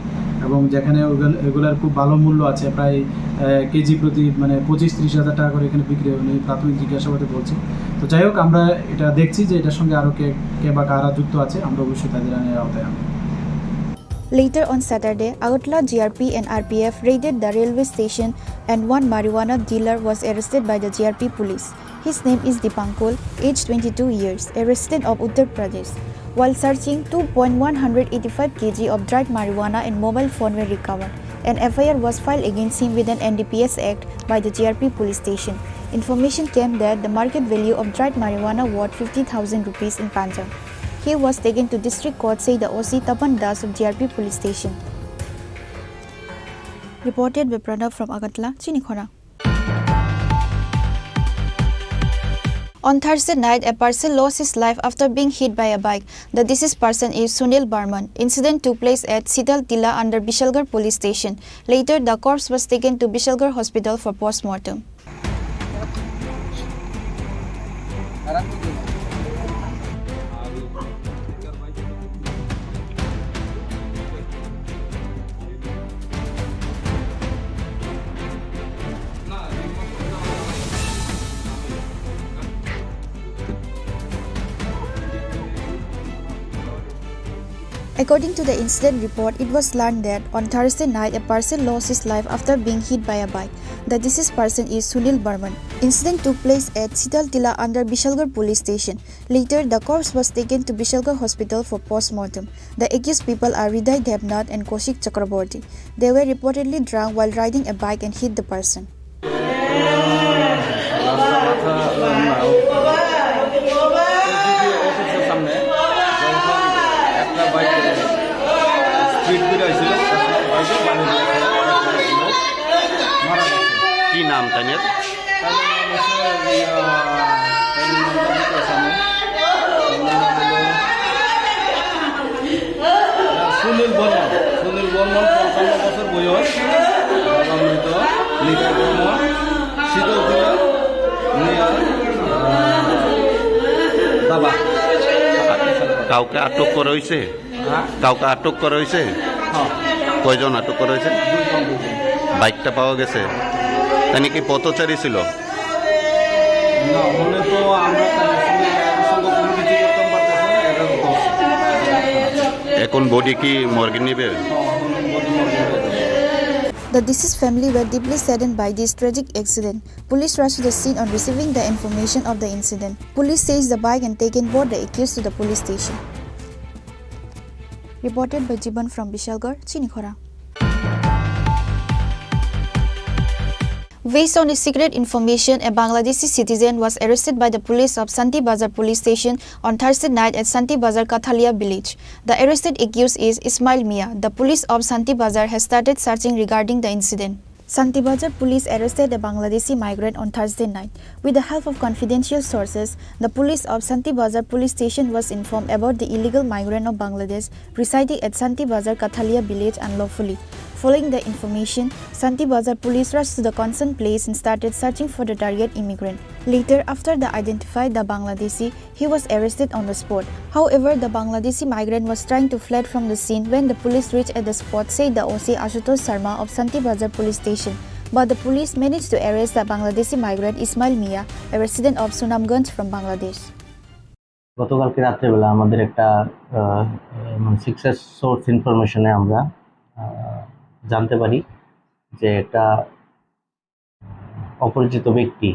এবং যেখানে এগুলার খুব ভালো মূল্য আছে, প্রায় কেজি প্রতি মানে 25-30 হাজার টাকা করে এখানে বিক্রি হয়, উনি প্রাথমিক জিজ্ঞাসাবাদে বলছেন। তো যাই হোক, আমরা এটা দেখছি যে এটার সঙ্গে আরও কে বা কারা যুক্ত আছে, আমরা অবশ্যই তাদের আইনের আওতায় আনবো। Later on Saturday, Agartala GRP and RPF raided the railway station and one marijuana dealer was arrested by the GRP police. His name is Dipankol, aged 22 years, a resident of Uttar Pradesh. While searching, 2.185 kg of dried marijuana and mobile phone were recovered. An FIR was filed against him with an NDPS Act by the GRP police station. Information came that the market value of dried marijuana worth 50,000 rupees in Punjab. He was taken to district court, said the OC Tapan Das of GRP police station. Reported by Pranav from Agartala, Chinikhora. On Thursday night, a person lost his life after being hit by a bike. The deceased person is Sunil Barman. Incident took place at Sital Tila under Bishalgarh police station. Later, the corpse was taken to Bishalgarh hospital for post-mortem. According to the incident report, it was learned that on Thursday night, a person lost his life after being hit by a bike. The deceased person is Sunil Barman. Incident took place at Sital Tila under Bishalgarh police station. Later, the corpse was taken to Bishalgarh hospital for post-mortem. The accused people are Hriday Devnath and Kaushik Chakraborty. They were reportedly drunk while riding a bike and hit the person. কি নাম তাদের? সুনীল বর্মন, 55 বছর বয়স, litre Barman, শীতলকুলা বাবা। কাউকে আটক করা হয়েছে? কাউকে আটক করা হয়েছে? কয়জন আটক করা হয়েছে? বাইকটা পাওয়া গেছে? তাই কি পথচারী ছিল? এখন বডি কি মর্গে নিবে? The deceased family were deeply saddened by this tragic accident. Police rushed to the scene on receiving the information of the incident. Police seized the bike and taken both the accused to the police station. Reported by Jiban from Bishalgarh, Chinikhora. Based on secret information, a Bangladeshi citizen was arrested by the police of Santi Bazar police station on Thursday night at Santi Bazar Kathalia village. The arrested accused is Ismail Mia. The police of Santi Bazar has started searching regarding the incident. Santi Bazar police arrested a Bangladeshi migrant on Thursday night. With the help of confidential sources, the police of Santi Bazar police station was informed about the illegal migrant of Bangladesh residing at Santi Bazar Kathalia village unlawfully. Following the information, Santi Bazar police rushed to the concerned place and started searching for the target immigrant. Later, after they identified the Bangladeshi, he was arrested on the spot. However, the Bangladeshi migrant was trying to flee from the scene when the police reached at the spot, said the OC Ashutosh Sharma of Santi Bazar police station. But the police managed to arrest the Bangladeshi migrant Ismail Mia, a resident of Sunamganj from Bangladesh. গতকালকে রাত্রেবেলা আমাদের একটা secret source ইনফরমেশনে আমরা জানতে পারি যে একটা অপরিচিত ব্যক্তি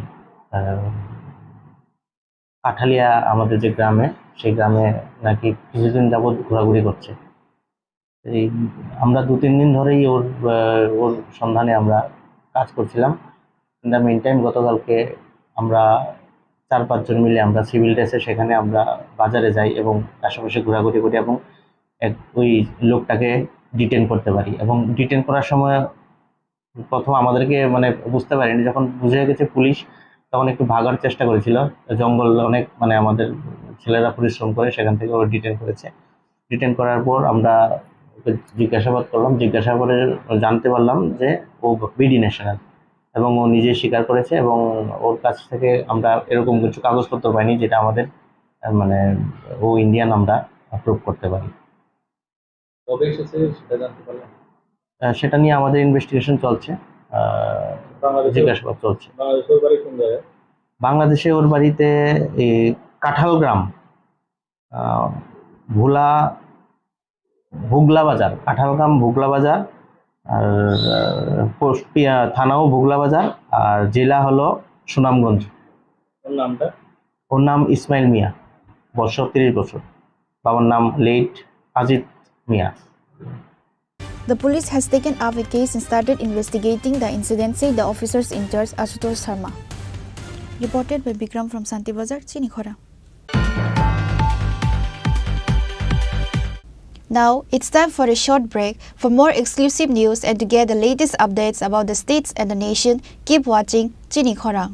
কাঠালিয়া আমাদের যে গ্রামে, সেই গ্রামে নাকি কিছুদিন যাবৎ ঘোরাঘুরি করছে। এই আমরা 2-3 দিন ধরেই ওর সন্ধানে আমরা কাজ করছিলাম। ইন দ্য মেইন টাইম গতকালকে আমরা 4-5 জন মিলে আমরা সিভিল ড্রেসে সেখানে আমরা বাজারে যাই এবং আশেপাশে ঘোরাঘুরি করি এবং ওই লোকটাকে ডিটেন করতে পারি। এবং ডিটেন করার সময় প্রথম আমাদেরকে বুঝতে পারিনি, যখন বুঝে গেছে পুলিশ তখন একটু ভাগার চেষ্টা করেছিল। জঙ্গল অনেক আমাদের ছেলেরা পরিশ্রম করে সেখান থেকে ওরা ডিটেন করেছে। ডিটেন করার পর আমরা ওকে জিজ্ঞাসাবাদ করলাম, জিজ্ঞাসা করে জানতে পারলাম যে ও বিডি ন্যাশনাল, এবং ও নিজে স্বীকার করেছে, এবং ওর কাছ থেকে আমরা এরকম কিছু কাগজপত্র পাইনি যেটা আমাদের মানে ও ইন্ডিয়ান আমরা প্রুভ করতে পারি। কবে এসেছে সেটা জানতে পারলাম। সেটা নিয়ে আমাদের ইনভেস্টিগেশন চলছে, জিজ্ঞাসাবাদ চলছে। বাংলাদেশের বাড়ি কোন জায়গায়? বাংলাদেশে ওর বাড়িতে এই কাঁঠালগ্রাম, ভুগলা বাজার, কাঁঠালগ্রাম ভুগলা বাজার, আর থানাও ভুগলা বাজার, আর জেলা হলো সুনামগঞ্জ। ওর নামটা? ওর নাম ইসমাইল মিয়া, বয়স 30 বছর। বাবার নাম late Ajit Mia. The police has taken up a case and started investigating the incident, said the officers in charge Ashutosh Sharma. Reported by Bikram from Santi Bazar, Chinikhora. Now it's time for a short break. For more exclusive news and to get the latest updates about the states and the nation, keep watching Chinikhora.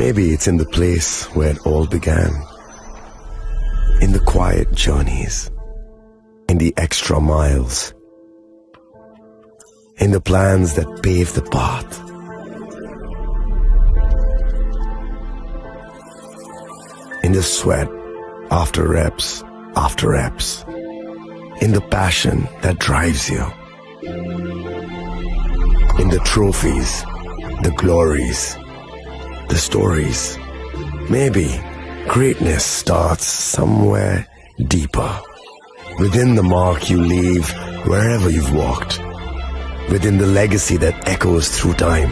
Maybe it's in the place where it all began. In the quiet journeys. In the extra miles. In the plans that pave the path. In the sweat after reps after reps. In the passion that drives you. In the trophies, the glories, the stories. Maybe greatness starts somewhere deeper. Within the mark you leave wherever you've walked. Within the legacy that echoes through time.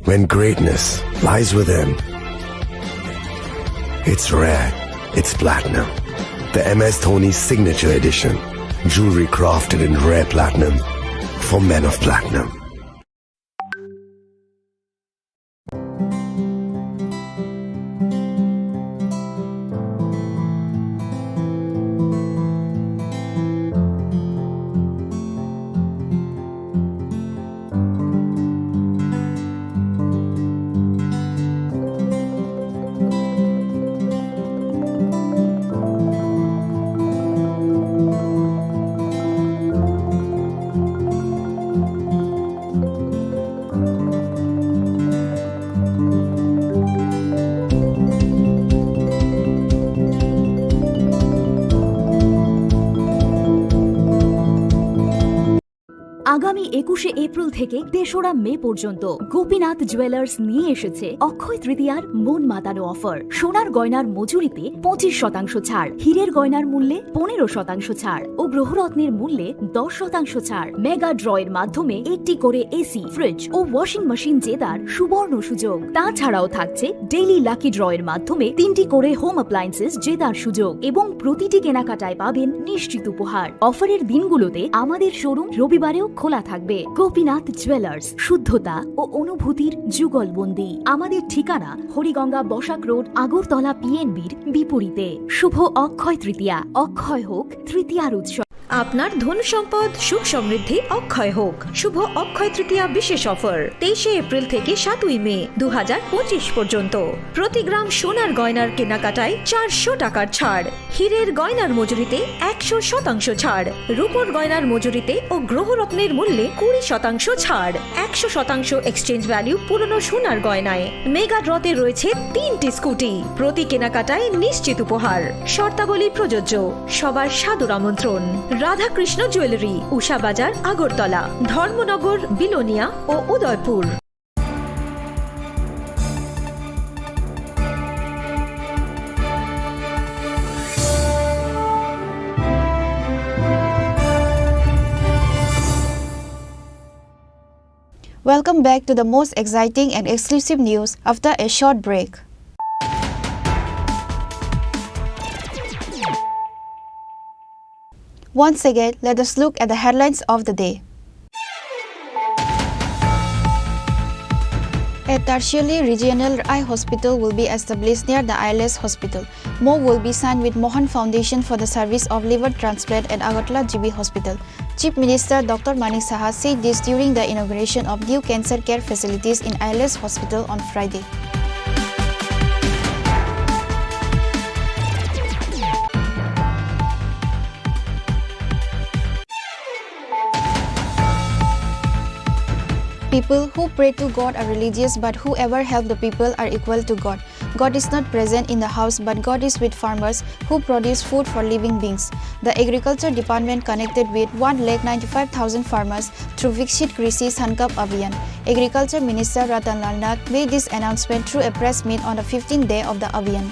When greatness lies within, it's rare, it's platinum. The MS Dhoni Signature Edition. Jewelry crafted in rare platinum for men of platinum. আগামী 21শে April থেকে 3রা মে পর্যন্ত Gopinath jewellers নিয়ে এসেছে অক্ষয় তৃতীয়ার মন মাতানো offer. সোনার গয়নার মজুরিতে 25% ছাড়, হীরের গয়নার মূল্যে 15% ছাড় ও গ্রহরত্নের মূল্যে 10% ছাড়। মেগা ড্রয়ের মাধ্যমে একটি করে এসি, ফ্রিজ ও ওয়াশিং মেশিন জেতার সুবর্ণ সুযোগ। তাছাড়াও থাকছে ডেইলি লাকি ড্রয়ের মাধ্যমে 3টি করে হোম অ্যাপ্লায়েন্সেস জেতার সুযোগ এবং প্রতিটি কেনাকাটায় পাবেন নিশ্চিত উপহার। অফারের দিনগুলোতে আমাদের শোরুম রবিবারেও খোলা থাকবে। গোপীনাথ জুয়েলার্স, শুদ্ধতা ও অনুভূতির যুগলবন্দি। আমাদের ঠিকানা হরিগঙ্গা বসাক রোড, আগরতলা পিএনবির বিপরীতে। শুভ অক্ষয় তৃতীয়া, অক্ষয় হোক তৃতীয়ার উৎসব। আপনার ধন সম্পদ সুখ সমৃদ্ধি অক্ষয় হোক। শুভ অক্ষয় তৃতীয়া বিশেষ অফার 23শে এপ্রিল থেকে 7ই মে 2025 পর্যন্ত। প্রতি গ্রাম সোনার গয়নার কেনাকাটায় 400 টাকার ছাড়, হীরের গয়নার মজুরিতে 100% ছাড়, রূপোর গয়নার মজুরিতে ও গ্রহরত্নের মূল্যে 20% ছাড়, 100% এক্সচেঞ্জ ভ্যালু পুরনো সোনার গয়নায়। মেগা ড্রতে রয়েছে 3টি স্কুটি, প্রতি কেনাকাটায় নিশ্চিত উপহার। শর্তাবলী প্রযোজ্য। সবার সাদর আমন্ত্রণ। রাধাকৃষ্ণ জুয়েলারি, উষা বাজার, আগরতলা, ধর্মনগর, বিলোনিয়া ও Udaipur. Welcome back to the most exciting and exclusive news after a short break. Once again, let us look at the headlines of the day. A tertiary regional eye hospital will be established near the ILS hospital. More will be signed with Mohan Foundation for the service of liver transplant at Agartala GB Hospital. Chief Minister Dr. Manik Saha said this during the inauguration of new cancer care facilities in ILS hospital on Friday. People who pray to God are religious, but whoever help the people are equal to God. God is not present in the house, but God is with farmers who produce food for living beings. The Agriculture Department connected with 1,95,000 farmers through Vikshit Krishi Sankap Abhiyan. Agriculture Minister Ratan Lal Nath made this announcement through a press meet on the 15th day of the Abhiyan.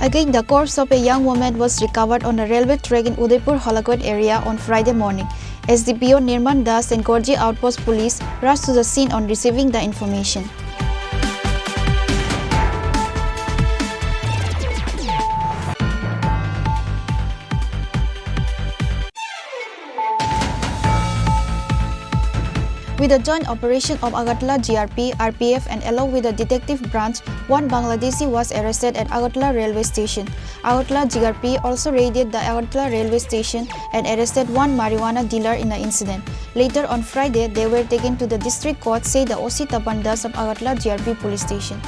Again, the corpse of a young woman was recovered on a railway track in Udaipur Holakot area on Friday morning. SDPO Nirman Das and Gorji Outpost Police rushed to the scene on receiving the information. With the joint operation of Agartala GRP, RPF and along with the detective branch, one Bangladeshi was arrested at Agartala railway station. Agartala GRP also raided the Agartala railway station and arrested one marijuana dealer in the incident. Later on Friday, they were taken to the district court, said the OC Tapan Das of Agartala GRP police station.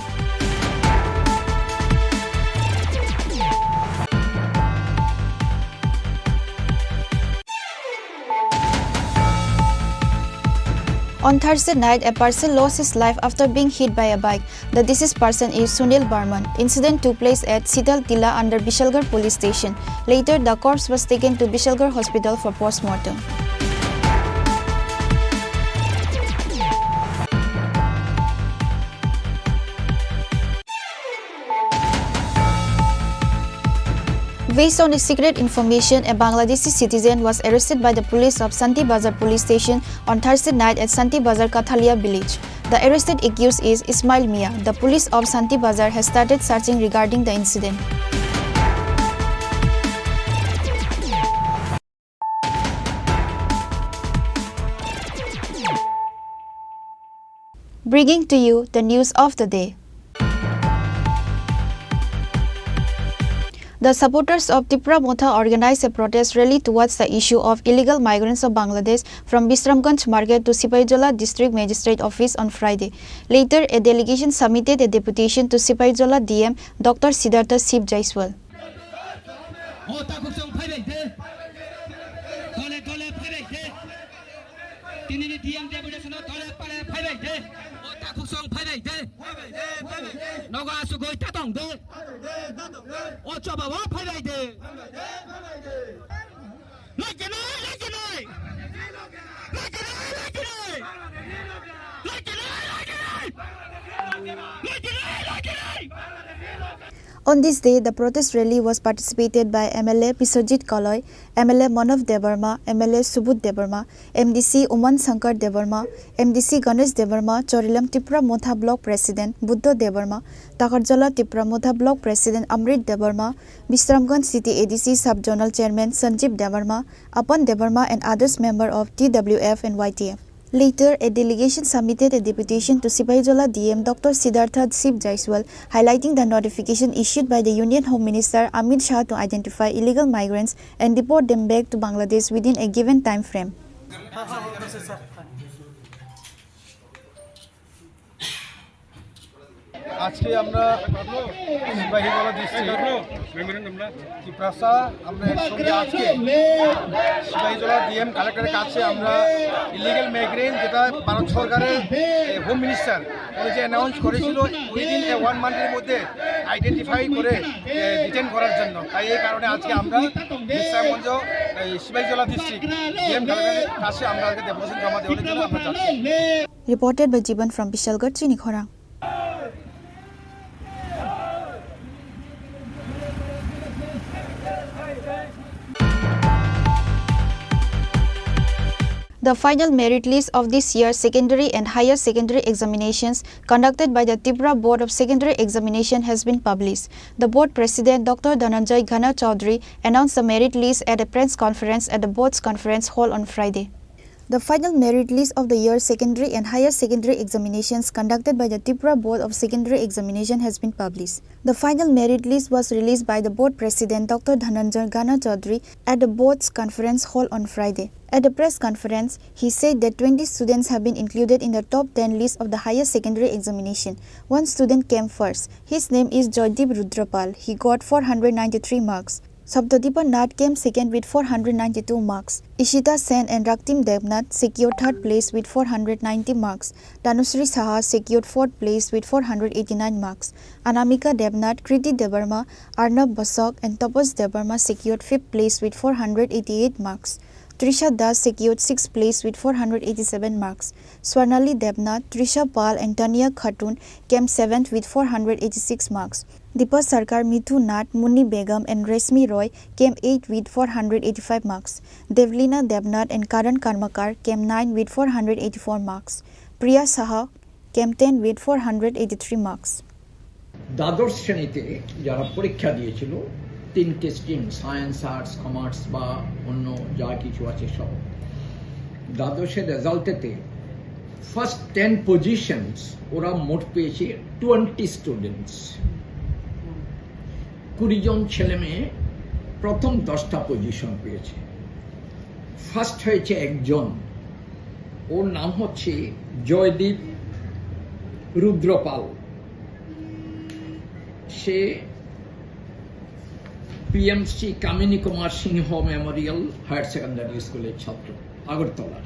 On Thursday night, a person lost his life after being hit by a bike. The deceased person is Sunil Barman. Incident took place at Sital Tila under Bishalgarh police station. Later, the corpse was taken to Bishalgarh hospital for post-mortem. Based on a secret information, a Bangladeshi citizen was arrested by the police of Santi Bazar police station on Thursday night at Santi Bazar Kathalia village. The arrested accused is Ismail Mia. The police of Santi Bazar has started searching regarding the incident. Bringing to you the news of the day. The supporters of Tipra Motha organized a protest rally towards the issue of illegal migrants of Bangladesh from Bisramganj Market to Sipaijola District Magistrate Office on Friday. Later, a delegation submitted a deputation to Sipaijola DM Dr. Siddhartha Sib Jaiswal. On this day, the protest rally was participated by MLA Biswajit Kaloi, MLA Manav Devarma, MLA Subut Devarma, MDC Uman Sankar Devarma, MDC Ganesh Devarma, Chorilam Tipra Motha Block President Buddha Devarma, Takarjala Tipra Motha Block President Amrit Devarma, Bisramganj City ADC Sub-Zonal Chairman Sanjeev Devarma, Apan Devarma and others members of TWF and YTF. Later, a delegation submitted a deputation to Sipaijola DM Dr. Siddhartha Sib Jaiswal, highlighting the notification issued by the Union Home Minister Amit Shah to identify illegal migrants and deport them back to Bangladesh within a given time frame. আজকে আমরা Sepahijala district Tiprasa আমরা একসঙ্গে আজকে Sepahijala DM কালেক্টরের কাছে আমরা illegal migrant যেটা ভারত সরকারের home minister উনি যে অ্যানাউন্স করেছিল উইদিন 1 মান্থের মধ্যে আইডেন্টিফাই করে ডিটেন করার জন্য, তাই এই কারণে আজকে আমরা বিশ্রামগঞ্জ সিপাহীজলা ডিস্ট্রিক্ট ডিএম কালেক্টরের কাছে আমরা আজকে ডেপুটেশন জমা দেওয়ার জন্য আমরা যাচ্ছি। Reported by Jiban from Bishalgarh, Chinikhora. The final merit list of this year's secondary and higher secondary examinations conducted by the Tripura Board of Secondary Examination has been published. The board president Dr. Dhananjay Ghana Chaudhary announced the merit list at a press conference at the board's conference hall on Friday. The final merit list of the year's secondary and higher secondary examinations conducted by the Tripura Board of Secondary Examination has been published. The final merit list was released by the board president Dr. Dhananjay Ghana Chaudhary at the board's conference hall on Friday. At the press conference, he said that 20 students have been included in the top 10 list of the higher secondary examination. One student came first. His name is Joydeep Rudrapal. He got 493 marks. Saptadipa Nath came second with 492 marks. Ishita Sen and Raktim Devnath secured third place with 490 marks. Tanushree Saha secured fourth place with 489 marks. Anamika Devnath, Kriti Debarma, Arnab Basok and Tapas Debarma secured fifth place with 488 marks. Trisha Das secured sixth place with 487 marks. Swarnali Devnath, Trisha Pal and Tanya Khatun came seventh with 486 marks. Deepa Sarkar, Mithu Nath, Munni Begum and Resmi Roy came 8th with 485 marks. Devlina Devnath and Karan Karmakar came 9th with 484 marks. Priya Saha came 10th with 483 marks. দ্বাদশ শ্রেণীতে যারা পরীক্ষা দিয়েছিল তিনটে stream science arts commerce বা অন্য যা কিছু আছে সব দ্বাদশের রেজাল্টেতে ফার্স্ট 10 পজিশনস ওরা মোট পেয়েছে 20 স্টুডেন্টস 20 জন ছেলে মেয়ে প্রথম 10টা পজিশন পেয়েছে ফার্স্ট হয়েছে একজন ওর নাম হচ্ছে জয়দীপ রুদ্রপাল সে পিএমসি কামিনী কুমার সিংহ মেমোরিয়াল হায়ার সেকেন্ডারি স্কুলের ছাত্র আগরতলার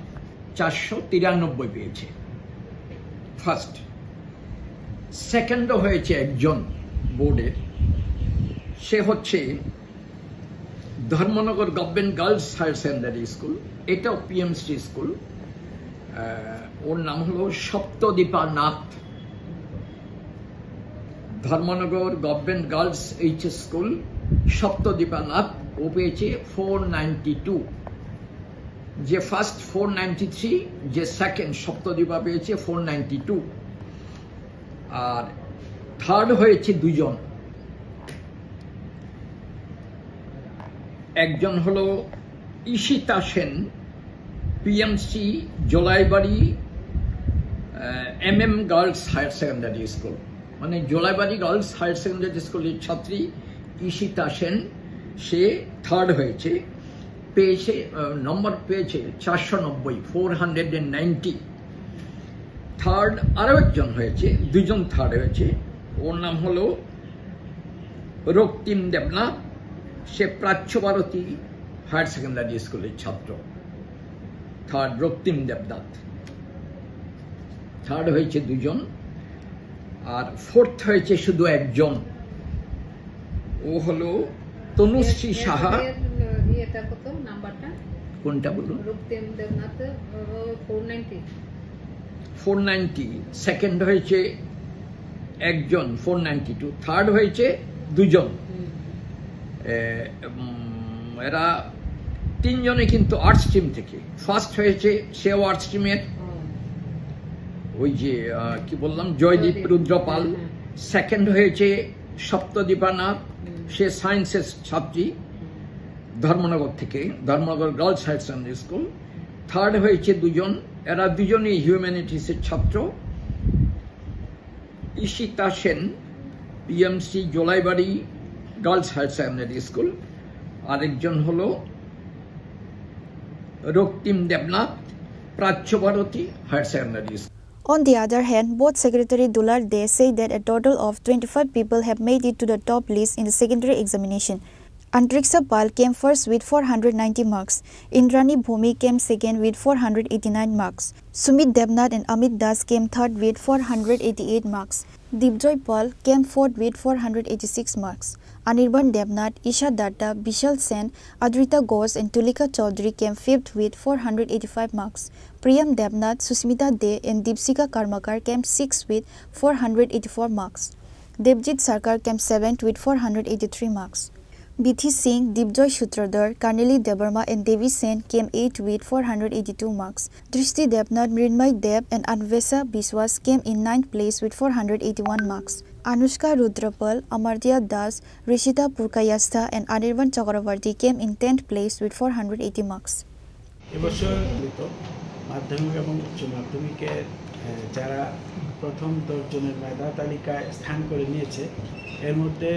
493 পেয়েছে ফার্স্ট সেকেন্ডও হয়েছে একজন বোর্ডের সে হচ্ছে Dharmanagar government girls higher secondary school এটাও পিএমসি স্কুল ওর নাম হলো Saptadipa Nath Dharmanagar government girls HS school Saptadipa Nath ও পেয়েছে 492 যে ফার্স্ট 493 যে সেকেন্ড সপ্তদীপা পেয়েছে 492 আর থার্ড হয়েছে দুজন একজন হলো Ishita Sen PMC Jolaibari MM girls higher secondary school মানে জলাইবাড়ি গার্লস হায়ার সেকেন্ডারি স্কুলের ছাত্রী ঈশিতা সেন সে থার্ড হয়েছে পেয়েছে নম্বর পেয়েছে 490 থার্ড আরও একজন হয়েছে দুজন থার্ড হয়েছে ওর নাম হলো রক্তিম দেবনাথ সে প্রাচ্য ভারতী হায়ার সেকেন্ডারি স্কুলের ছাত্র থার্ড রক্তিম দেবনাথ থার্ড হয়েছে দুজন আর ফোর্থ হয়েছে শুধু একজন ও হলো তনুশ্রী সাহা কোনটা বলুন 490 সেকেন্ড হয়েছে একজন 492 থার্ড হয়েছে দুজন এরা তিনজনে কিন্তু আর্টস স্ট্রিম থেকে ফার্স্ট হয়েছে সেও আর্টস স্ট্রিমের ওই যে কি বললাম জয়দীপ রুদ্রপাল সেকেন্ড হয়েছে সপ্তদীপা নাথ সে সায়েন্সের ছাত্রী ধর্মনগর থেকে Dharmanagar girls higher secondary school third হয়েছে দুজন এরা দুজনই হিউম্যানিটিসের ছাত্র Ishita Sen PMC Jolaibari girls higher secondary school আরেকজন হলো Raktim Debnath Prachya Bharati higher secondary school. On the other hand, board secretary Dular De said that a total of 25 people have made it to the top list in the secondary examination. Antriksha Pal came first with 490 marks. Indrani Bhumi came second with 489 marks. Sumit Devnath and Amit Das came third with 488 marks. Deepjoy Pal came fourth with 486 marks. Anirban Devnath, Isha Datta, Bishal Sen, Adrita Ghosh and Tulika Chaudhary came fifth with 485 marks. Priyam Devnath, Susmita De and Deepsika Karmakar came sixth with 484 marks. Devjit Sarkar came seventh with 483 marks. Bithi Singh, Dipjoy Shutradhar, Karneli Debarma and Devi Sen came 8th with 482 marks. Drishti Debnath, Mrinmay Deb and Anvesa Biswas came in 9th place with 481 marks. Anushka Rudrapal, Amartya Das, Rishita Purkayastha and Anirban Chakravarti came in 10th place with 480 marks. এবছর মাধ্যমিক এবং উচ্চ মাধ্যমিকের যারা প্রথম 10 জনের মেধা তালিকায় স্থান করে নিয়েছে এর মধ্যে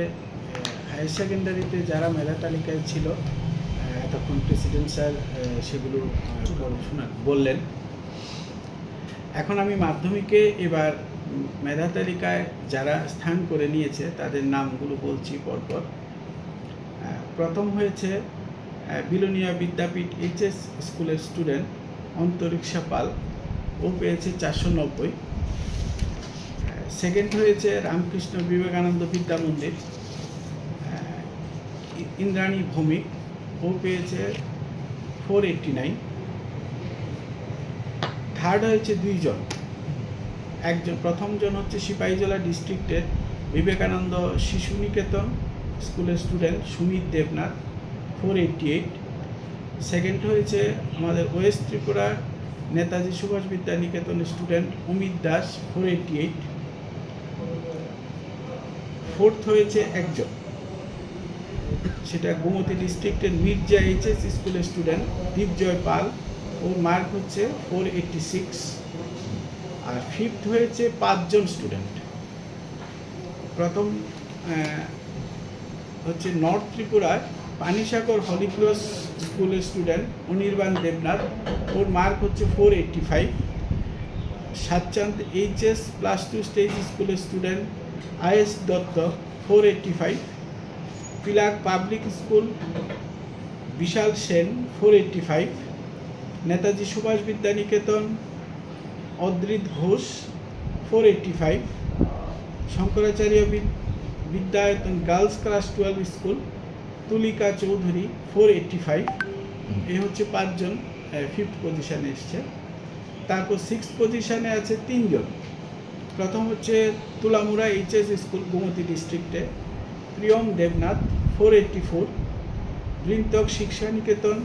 হায়ার সেকেন্ডারিতে যারা মেধা তালিকায় ছিল তখন প্রেসিডেন্ট স্যার সেগুলো বললেন। এখন আমি মাধ্যমিকে এবার মেধা তালিকায় যারা স্থান করে নিয়েছে তাদের নামগুলো বলছি পরপর। প্রথম হয়েছে বিলোনিয়া বিদ্যাপীঠ এইচএস স্কুলের স্টুডেন্ট অন্তরিক্ষা পাল, ও পেয়েছে 490। সেকেন্ড হয়েছে রামকৃষ্ণ বিবেকানন্দ বিদ্যা মন্দির ইন্দ্রাণী ভৌমিক, ও পেয়েছে 489। থার্ড হয়েছে 2 জন। প্রথমজন হচ্ছে সিপাহীজলা ডিস্ট্রিক্টের বিবেকানন্দ শিশু নিকেতন স্কুলের স্টুডেন্ট সুমিত দেবনাথ, 488। সেকেন্ড হয়েছে আমাদের ওয়েস্ট ত্রিপুরা নেতাজি সুভাষ বিদ্যা নিকেতনের স্টুডেন্ট অমিত দাস, 488। ফোর্থ হয়েছে একজন, সেটা গোমতী ডিস্ট্রিক্টের মির্জা এইচএস স্কুলের স্টুডেন্ট দীপজয় পাল, ওর মার্ক হচ্ছে 486। আর ফিফথ হয়েছে 5 জন স্টুডেন্ট। প্রথম হচ্ছে নর্থ ত্রিপুরার পানিসাগর হলিক্রস স্কুলের স্টুডেন্ট অনির্বাণ দেবনাথ, ওর মার্ক হচ্ছে 485। সাতচাঁদ এইচএস +2 স্টেজ স্কুলের student IS Dutta, 485। Pilak public school Bishal Sen, 485। Netaji Subhash Vidya Niketan Adrit Ghosh, 485। Shankaracharya Vidyayatan girls class 12 school Tulika Chowdhury, 485। এই হচ্ছে 5 জন 5th পজিশনে এসছে। তারপর 6th পজিশনে আছে 3 জন। প্রথম হচ্ছে তুলামুড়া এইচএস স্কুল গোমতী ডিস্ট্রিক্টে প্রিয়ম দেবনাথ, 484। বৃন্তক শিক্ষা নিকেতন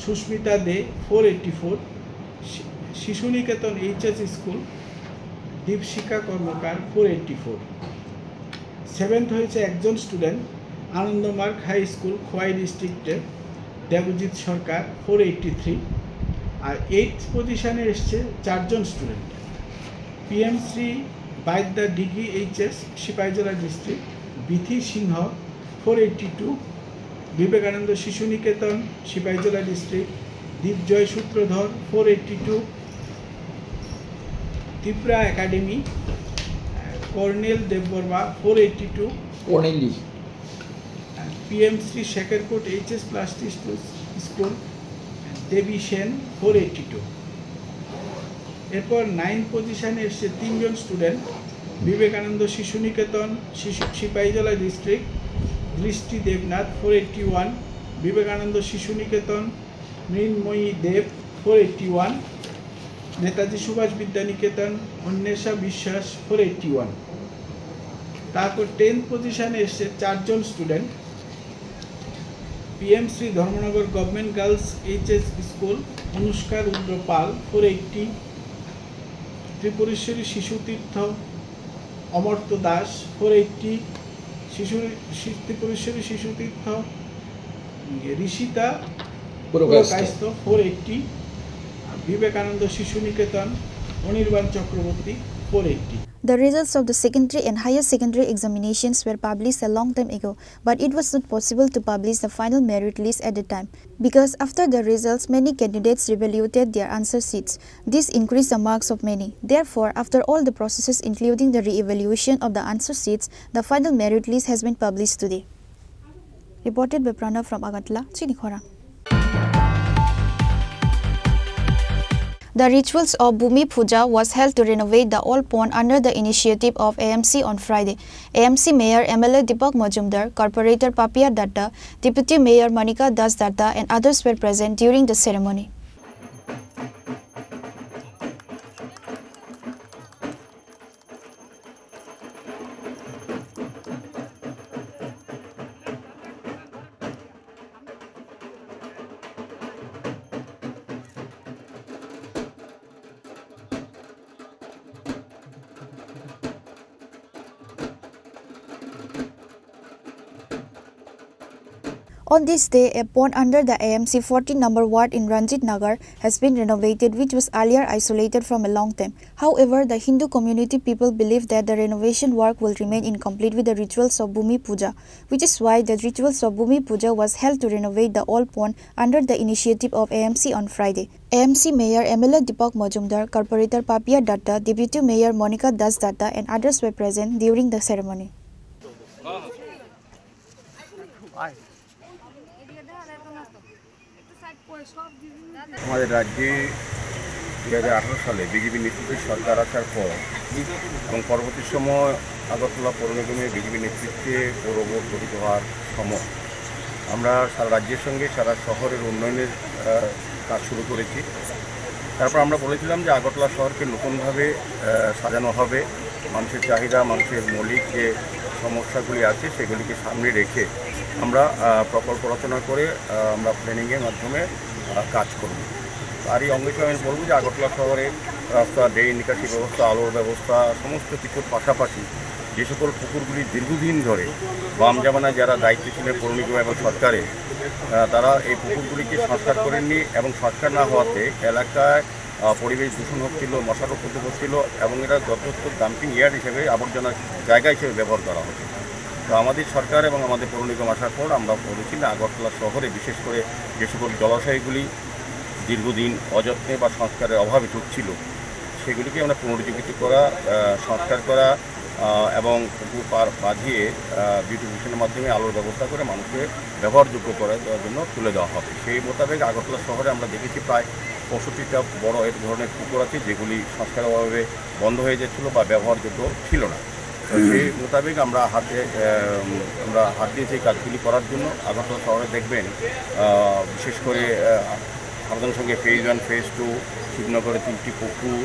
সুস্মিতা দে, 484। শিশু নিকেতন এইচএস স্কুল দীপশিকা কর্মকার, 484। 7th হয়েছে একজন student Anandamarga high school Khowai ডিস্ট্রিক্টের দেবজিৎ সরকার, 483। আর 8th পজিশনে এসছে 4 জন student. PM Shri Baidya degree HS Sepahijala district Bithi Singha, 482। Vivekananda Shishu Niketan Sepahijala district Dipjoy Sutradhar, 482। Tripura academy Colonel Debbarma, 482। কর্নেলি PM Shri Shekharkot HS +2 school Debi Sen, 482। এরপর 9th পজিশনে এসছে 3 জন স্টুডেন্ট বিবেকানন্দ শিশু নিকেতন সিপাহীজলা ডিস্ট্রিক্ট দৃষ্টি দেবনাথ, 481। বিবেকানন্দ শিশু নিকেতন মৃন্ময়ী দেব, 481। নেতাজি সুভাষ বিদ্যা নিকেতন অন্বেষা বিশ্বাস, 481। তারপর 10th পজিশনে এসছে 4 জন student PM Shri Dharmanagar government girls HS school Anushka Rudra Pal, 480। Tripureshwari Shishu Tirtha Amartya Das, 480। Tripureshwari Shishu Tirtha Rishita Purkayastha, 480। Vivekananda Shishu Niketan Anirban Chakraborty, 480। The results of the secondary and higher secondary examinations were published a long time ago, but it was not possible to publish the final merit list at the time, because after the results many candidates reevaluated their answer sheets. This increased the marks of many. Therefore, after all the processes including the re-evaluation of the answer sheets, the final merit list has been published today. Reported by Pranav from Agartala, Chinikhora. The rituals of Bhumi Puja was held to renovate the old pond under the initiative of AMC on Friday. AMC Mayor MLA Deepak Majumdar, Corporator Papia Datta, Deputy Mayor Manika Das Datta and others were present during the ceremony. On this day, a pond under the AMC 14 number ward in Ranjit Nagar has been renovated, which was earlier isolated from a long time. However, the Hindu community people believe that the renovation work will remain incomplete with the rituals of Bhumi Puja, which is why the rituals of Bhumi Puja was held to renovate the old pond under the initiative of AMC on Friday. AMC Mayor MLA Deepak Majumdar, Corporator Papia Datta, Deputy Mayor Monica Das Datta and others were present during the ceremony. আমাদের রাজ্যে 2018 সালে BJP নেতৃত্বে সরকার আসার পর এবং পরবর্তী সময় আগরতলা পৌর নিগমে বিজেপি নেতৃত্বে পৌর বোর্ড গঠিত হওয়ার সময় আমরা সারা রাজ্যের সঙ্গে সারা শহরের উন্নয়নের কাজ শুরু করেছি। তারপর আমরা বলেছিলাম যে আগরতলা শহরকে নতুনভাবে সাজানো হবে, মানুষের চাহিদা, মানুষের মৌলিক যে সমস্যাগুলি আছে সেগুলিকে সামনে রেখে আমরা প্রকল্প রচনা করে আমরা প্ল্যানিংয়ের মাধ্যমে কাজ করব। তারই অঙ্গ হিসেবে আমি বলব যে আগরতলা শহরে রাস্তা, ড্রেন, নিকাশি ব্যবস্থা, আলোর ব্যবস্থা সমস্ত কিছুর পাশাপাশি যে সকল পুকুরগুলি দীর্ঘদিন ধরে বাম জামানায় যারা দায়িত্বে ছিলেন পৌর নিগম এবং সরকারে, তারা এই পুকুরগুলিকে সংস্কার করেননি এবং সংস্কার না হওয়াতে এলাকায় পরিবেশ দূষণ হচ্ছিল, মশার উপদ্রব হচ্ছিল এবং এটা যথেষ্ট ডাম্পিং ইয়ার্ড হিসেবে আবর্জনার জায়গা হিসেবে ব্যবহার করা হতো। তো আমাদের সরকার এবং আমাদের পৌর নিগম আসার পর আমরা বলেছি না আগরতলা শহরে বিশেষ করে যে সকল জলাশয়গুলি দীর্ঘদিন অযত্নে বা সংস্কারের অভাবে ছিল সেগুলিকে আমরা পুনরুজ্জীবিত করা, সংস্কার করা এবং পুকুর পার বাঁধিয়ে বিউটিফিকেশনের মাধ্যমে আলোর ব্যবস্থা করে মানুষকে ব্যবহারযোগ্য করে দেওয়ার জন্য তুলে দেওয়া হবে। সেই মোতাবেক আগরতলা শহরে আমরা দেখেছি প্রায় 65টা বড় এক ধরনের পুকুর আছে যেগুলি সংস্কারের অভাবে বন্ধ হয়ে যাচ্ছিলো বা ব্যবহারযোগ্য ছিল না। সেই মোতাবেক আমরা হাত দিয়েছি এই কাজগুলি করার জন্য। আগরতলা শহরে দেখবেন বিশেষ করে আমাদের সঙ্গে ফেজ 1, ফেজ 2, শিবনগরে 3টি পুকুর,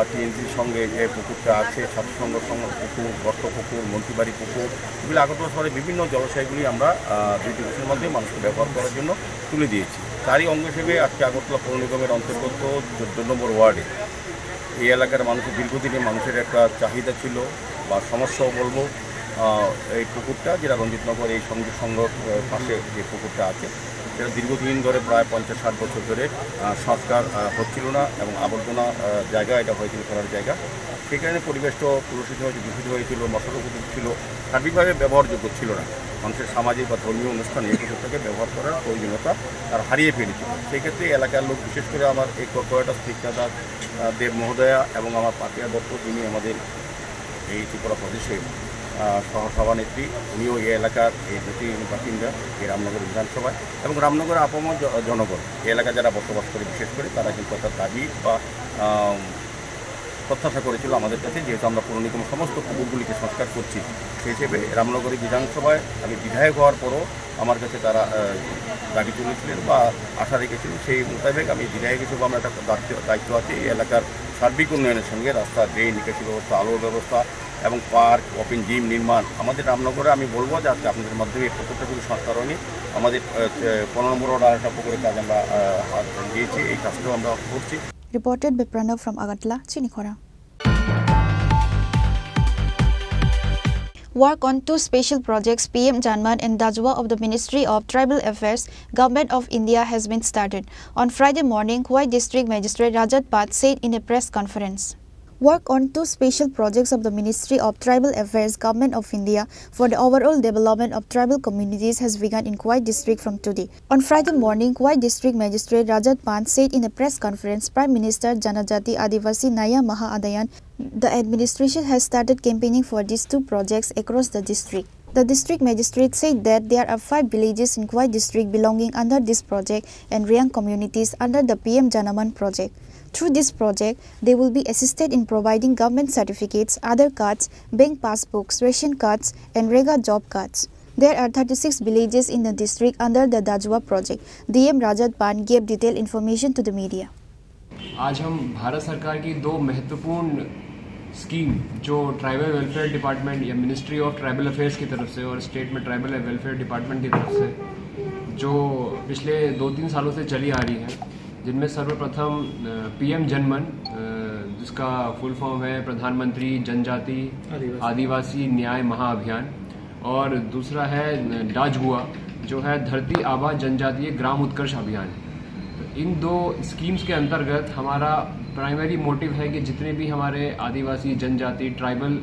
টিএনসির সঙ্গে যে পুকুরটা আছে, ছাত্রসংঘ পুকুর, গর্ত পুকুর, মন্ত্রীবাড়ি পুকুর, এগুলি আগরতলা শহরে বিভিন্ন জলাশয়গুলি আমরা বিউটিফিকেশনের মাধ্যমে মানুষকে ব্যবহার করার জন্য তুলে দিয়েছি। তারই অঙ্গ হিসেবে আজকে আগরতলা পৌর নিগমের অন্তর্গত 14 নম্বর ওয়ার্ডে এই এলাকার মানুষের দীর্ঘদিনে মানুষের একটা চাহিদা ছিল বা সমস্যাও বলবো, এই পুকুরটা যেটা রঞ্জিতনগর এই সংযোগ সংঘর পাশে যে পুকুরটা আছে সেটা দীর্ঘদিন ধরে প্রায় 50-60 বছর ধরে সংস্কার হচ্ছিল না এবং আবর্জনা জায়গা এটা হয়েছিল করার জায়গা। সেই কারণে পরিবেশটাও কলুষিত হয়েছে, দূষিত হয়েছিল, মশার উপযোগ ছিল, সার্বিকভাবে ব্যবহারযোগ্য ছিল না। মানুষের সামাজিক বা ধর্মীয় অনুষ্ঠানে এই পুকুরটাকে ব্যবহার করার প্রয়োজনীয়তা তারা হারিয়ে ফেলেছিল। সেই ক্ষেত্রে এলাকার লোক, বিশেষ করে আমার এই কর্পোরেটর স্নিগ্ধা দেব মহোদয়া এবং আমার পাপিয়া দত্ত, যিনি আমাদের এই ত্রিপুরা প্রদেশের সহসভানেত্রী, উনিও এই এলাকার এই দুটি বাসিন্দা এই রামনগর বিধানসভায় এবং রামনগর আপামর জনগণ এই এলাকা যারা বসবাস করে বিশেষ করে তারা কিন্তু তার দাবি বা প্রত্যাশা করেছিল আমাদের কাছে, যেহেতু আমরা পৌর নিগম সমস্ত পুকুরগুলিকে সংস্কার করছি সেই হিসেবে রামনগরী বিধানসভায় আমি বিধায়ক হওয়ার পরও আমার কাছে তারা দাবি তুলেছিলেন বা আশা রেখেছিলেন। সেই মোতাবেক আমি বিধায়ক হিসেবে আমার একটা দায়িত্ব আছে এই এলাকার সার্বিক উন্নয়নের সঙ্গে রাস্তা, ড্রেন, নিকাশি ব্যবস্থা, আলোর ব্যবস্থা এবং পার্ক, ওপেন জিম নির্মাণ। আমাদের রামনগরে আমি বলবো যে আজকে আপনাদের মাধ্যমে এই পুকুরটা খুবই সংস্কারণী। আমাদের 15 নম্বর ওয়ার্ড আরেকটা পুকুরের কাজ আমরা হাত দিয়েছি, এই কাজটাও আমরা করছি। Reported by Pranav from Agartala, Chinikhora. Work on 2 special projects, PM Janman and Dajwa of the Ministry of Tribal Affairs, Government of India has been started. On Friday morning, Khowai District Magistrate Rajat Pat said in a press conference. Work on 2 special projects of the Ministry of Tribal Affairs, Government of India for the overall development of tribal communities has begun in Khowai District from today. On Friday morning, Khowai District Magistrate Rajat Pan said in a press conference, Prime Minister Janajati Adivasi Naya Maha Adayan, the administration has started campaigning for these 2 projects across the district. The district magistrate said that there are 5 villages in Khowai District belonging under this project and Riang communities under the PM Janaman project. Through this project, they will be assisted in providing government certificates, Aadhaar cards, bank passbooks, ration cards and Rega job cards. There are 36 villages in the district under the Dajwa project. DM Rajat Pan gave detailed information to the media. आज हम भारत सरकार की 2 महत्वपूर्ण scheme जो tribal welfare department या ministry of tribal affairs की तरफ से और स्टेट में ट्राइबल वेलफेयर डिपार्टमेंट की तरफ से जो पिछले 2-3 सालों से चली आ रही है, जिनमें सर्वप्रथम PM जनमन, जिसका फुल फॉर्म है प्रधानमंत्री जनजाति आदिवासी न्याय महाअभियान, और दूसरा है डाजगुआ, जो है धरती आबा जनजातीय ग्राम उत्कर्ष अभियान। तो इन दो स्कीम्स के अंतर्गत हमारा प्राइमरी मोटिव है कि जितने भी हमारे आदिवासी जनजाति ट्राइबल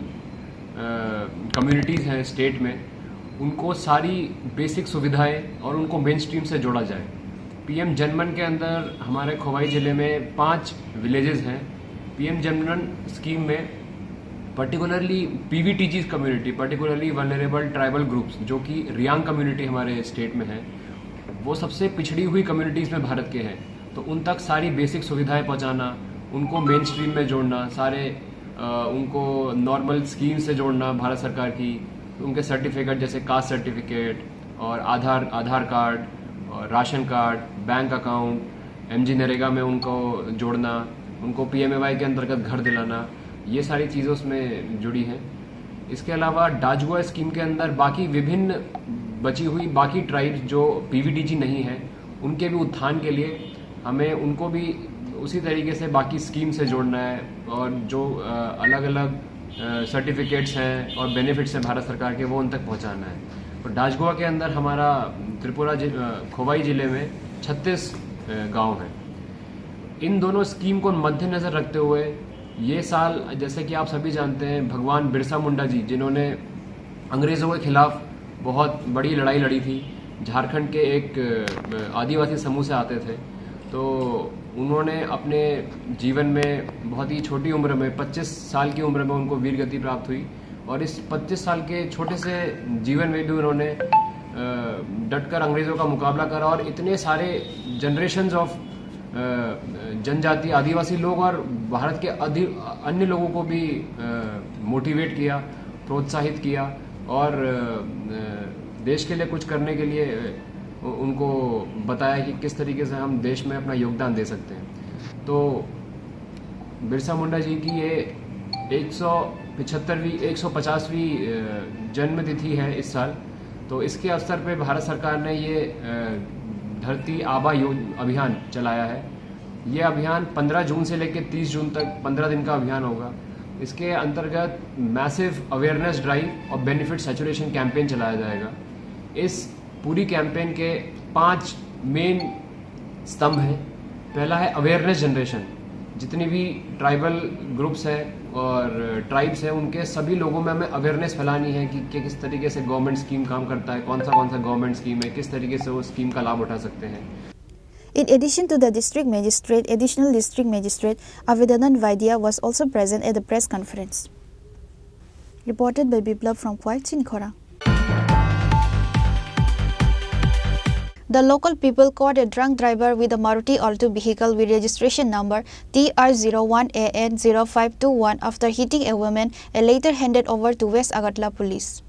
कम्युनिटीज़ हैं स्टेट में, उनको सारी बेसिक सुविधाएं और उनको मेन स्ट्रीम से जोड़ा जाए। पीएम जनमन के अंदर हमारे खोवाई ज़िले में 5 विलेजेस हैं। पीएम जनमन स्कीम में particularly PVTG community, particularly vulnerable tribal groups, जो कि रियांग कम्युनिटी हमारे स्टेट में है, वो सबसे पिछड़ी हुई कम्युनिटीज़ में भारत के हैं। तो उन तक सारी बेसिक सुविधाएं पहुंचाना, उनको मेन स्ट्रीम में जोड़ना, सारे उनको नॉर्मल स्कीम से जोड़ना भारत सरकार की, उनके सर्टिफिकेट जैसे कास्ट सर्टिफिकेट और आधार कार्ड और ration card, bank account, MG NREGA में उनको जोड़ना, उनको पीएमएवाई के अंतर्गत घर दिलाना, ये सारी चीज़ें उसमें जुड़ी हैं। इसके अलावा डाजगुआ स्कीम के अंदर बाकी विभिन्न बची हुई बाकी ट्राइब्स जो पीवीटीजी नहीं है, उनके भी उत्थान के लिए हमें उनको भी उसी तरीके से बाकी स्कीम से जोड़ना है और जो अलग अलग सर्टिफिकेट्स हैं और बेनिफिट्स हैं भारत सरकार के, वो उन तक पहुंचाना है। तो डाजगुआ के अंदर हमारा खोवाई ज़िले में 36 गांव हैं। इन दोनों स्कीम को मद्देनजर रखते हुए ये साल, जैसे कि आप सभी जानते हैं, भगवान बिरसा मुंडा जी, जिन्होंने अंग्रेज़ों के खिलाफ बहुत बड़ी लड़ाई लड़ी थी, झारखंड के एक आदिवासी समूह से आते थे, तो उन्होंने अपने जीवन में बहुत ही छोटी उम्र में 25 साल की उम्र में उनको वीर गति प्राप्त हुई। और इस 25 साल के छोटे से जीवन में भी उन्होंने डटकर अंग्रेज़ों का मुकाबला करा और इतने सारे जनरेशन्स ऑफ जनजाति आदिवासी लोग और भारत के अन्य लोगों को भी मोटिवेट किया, प्रोत्साहित किया और देश के लिए कुछ करने के लिए उनको बताया कि किस तरीके से हम देश में अपना योगदान दे सकते हैं। तो बिरसा मुंडा जी की ये 150वीं जन्म तिथि है इस साल। तो इसके अवसर पे भारत सरकार ने ये धरती आबा अभियान चलाया है। ये अभियान 15 जून से लेकर 30 जून तक 15 दिन का अभियान होगा। इसके अंतर्गत मैसिव अवेयरनेस ड्राइव और बेनिफिट सैचुरेशन कैंपेन चलाया जाएगा। इस पूरी कैंपेन के 5 मेन स्तंभ हैं। पहला है अवेयरनेस जनरेशन। जितनी भी ट्राइबल ग्रुप्स हैं और ट्राइब्स हैं, उनके सभी लोगों में हमें अवेयरनेस फैलानी है कि किस तरीके से गवर्नमेंट स्कीम काम करता है, कौन सा गवर्नमेंट स्कीम है, किस तरीके से वो स्कीम का लाभ उठा सकते हैं। In addition to the district magistrate, additional district magistrate Avedanand Vaidya was also present at the press conference. Reported by Biplav from Puai Chinkhora. The local people caught a drunk driver with a Maruti Alto vehicle with registration number TR01AN0521 after hitting a woman and later handed over to West Agartala police.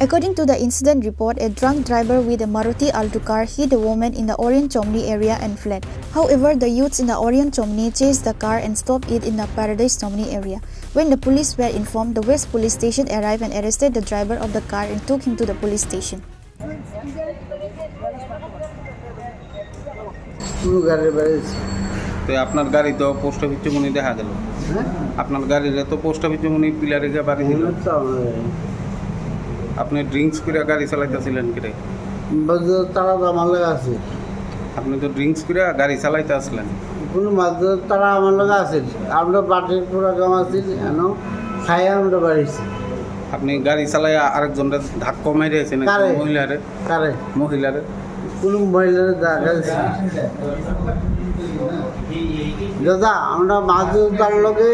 According to the incident report, a drunk driver with a Maruti Alto car hit a woman in the Orient Chomni area and fled. However, the youths in the Orient Chomni chased the car and stopped it in the Paradise Chomni area. When the police were informed, the West Police Station arrived and arrested the driver of the car and took him to the police station. তো আপনার গাড়ি তো post office চুমুনি দেখা গেল, আপনার গাড়িতে তো post office চুমুনি পিলারে গিয়ে বাড়ি দিল। আপনি ড্রিঙ্কস করে গাড়ি চালাইতেছিলেন কিরে? তারা তো আমার লাগে আছে। আপনি তো ড্রিঙ্কস করে গাড়ি চালাইতে আসলেন? কোনো মাত্র তারা আমার লাগে আছে। আমরা পার্টির প্রোগ্রাম আছে, কেন খাই আমরা বাড়িছি। আপনি গাড়ি চালাই আরেকজনের ধাক্কা মেরেছেন মহিলারে? কারে? মহিলারে? কোনো মহিলার দেখা দাদা, আমরা মাঝে তার লগে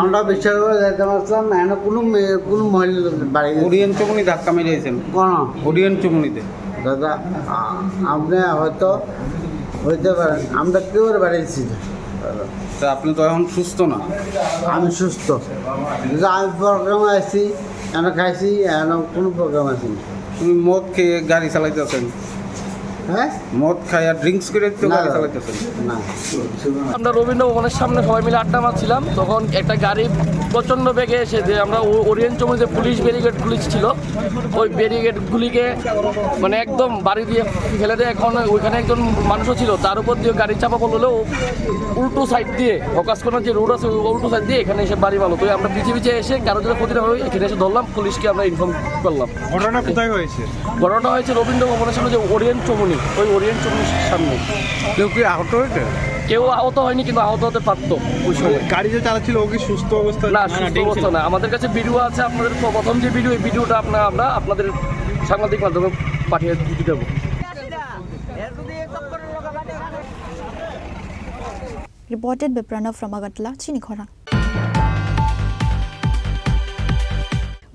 আমরা বিচার করে যেতে পারছিলাম না, কোনো মহিলা বাড়ি ওরিয়েন্ট চুমুনি ধাক্কা মেরেছেন? কোন ওরিয়েন্ট চুমুনিতে? দাদা আপনি হয়তো হইতে পারেন, আমরা কেউ বাড়িয়েছি। তা আপনি তো এখন সুস্থ না? আমি সুস্থ। আমি প্রোগ্রামে আসছি, এখন খাইছি, এখন কোনো প্রোগ্রাম আছি। তুমি মদ খেয়ে গাড়ি চালাইতেছেন? হ্যাঁ মদ খায় আর ড্রিঙ্কস করে তো গাড়ি চালাতেছেন না আমরা রবীন্দ্র ভবনের সামনে সবাই মিলে আড্ডা মারছিলাম, তখন একটা গাড়ি প্রচণ্ড বেগে এসে যে আমরা ওরিয়েন্ট চৌমুনি যে পুলিশ ব্যারিকেডগুলি ছিল ওই ব্যারিকেডগুলিকে মানে একদম বাড়ি দিয়ে ফেলে দেয়। এখন ওইখানে একজন মানুষও ছিল, তার উপর দিয়ে গাড়ি চাপা পড়লো, উল্টো সাইড দিয়ে হকাসকোনার যে রোড আছে উল্টো সাইড দিয়ে এখানে এসে বাড়ি মারলো। তো আমরা পিছিয়ে এসে কারো যদি ক্ষতিটা হয় এখানে এসে ধরলাম, পুলিশকে আমরা ইনফর্ম করলাম। ঘটনা কোথায় হয়েছে? ঘটনা হয়েছে রবীন্দ্র ভবনের সামনে যে ওরিয়েন্ট চৌমুনি, ওই ওরিয়েন্ট চৌমুনির সামনে। কেউ কি আহত হয়েছে? কেউ আহত হয়নি, কিন্তু আহত হতে পারতো ওই সময়। গাড়ি যে চালাচ্ছিল ও কি সুস্থ অবস্থা? না, সুস্থ অবস্থা না। আমাদের কাছে ভিডিও আছে, আপনাদের প্রথম যে ভিডিও, এই ভিডিওটা আমরা আপনাদের সাংবাদিক মাধ্যমে পাঠিয়ে দিতে দেবো। Reported by Pranav from Agartala, Chinikhora.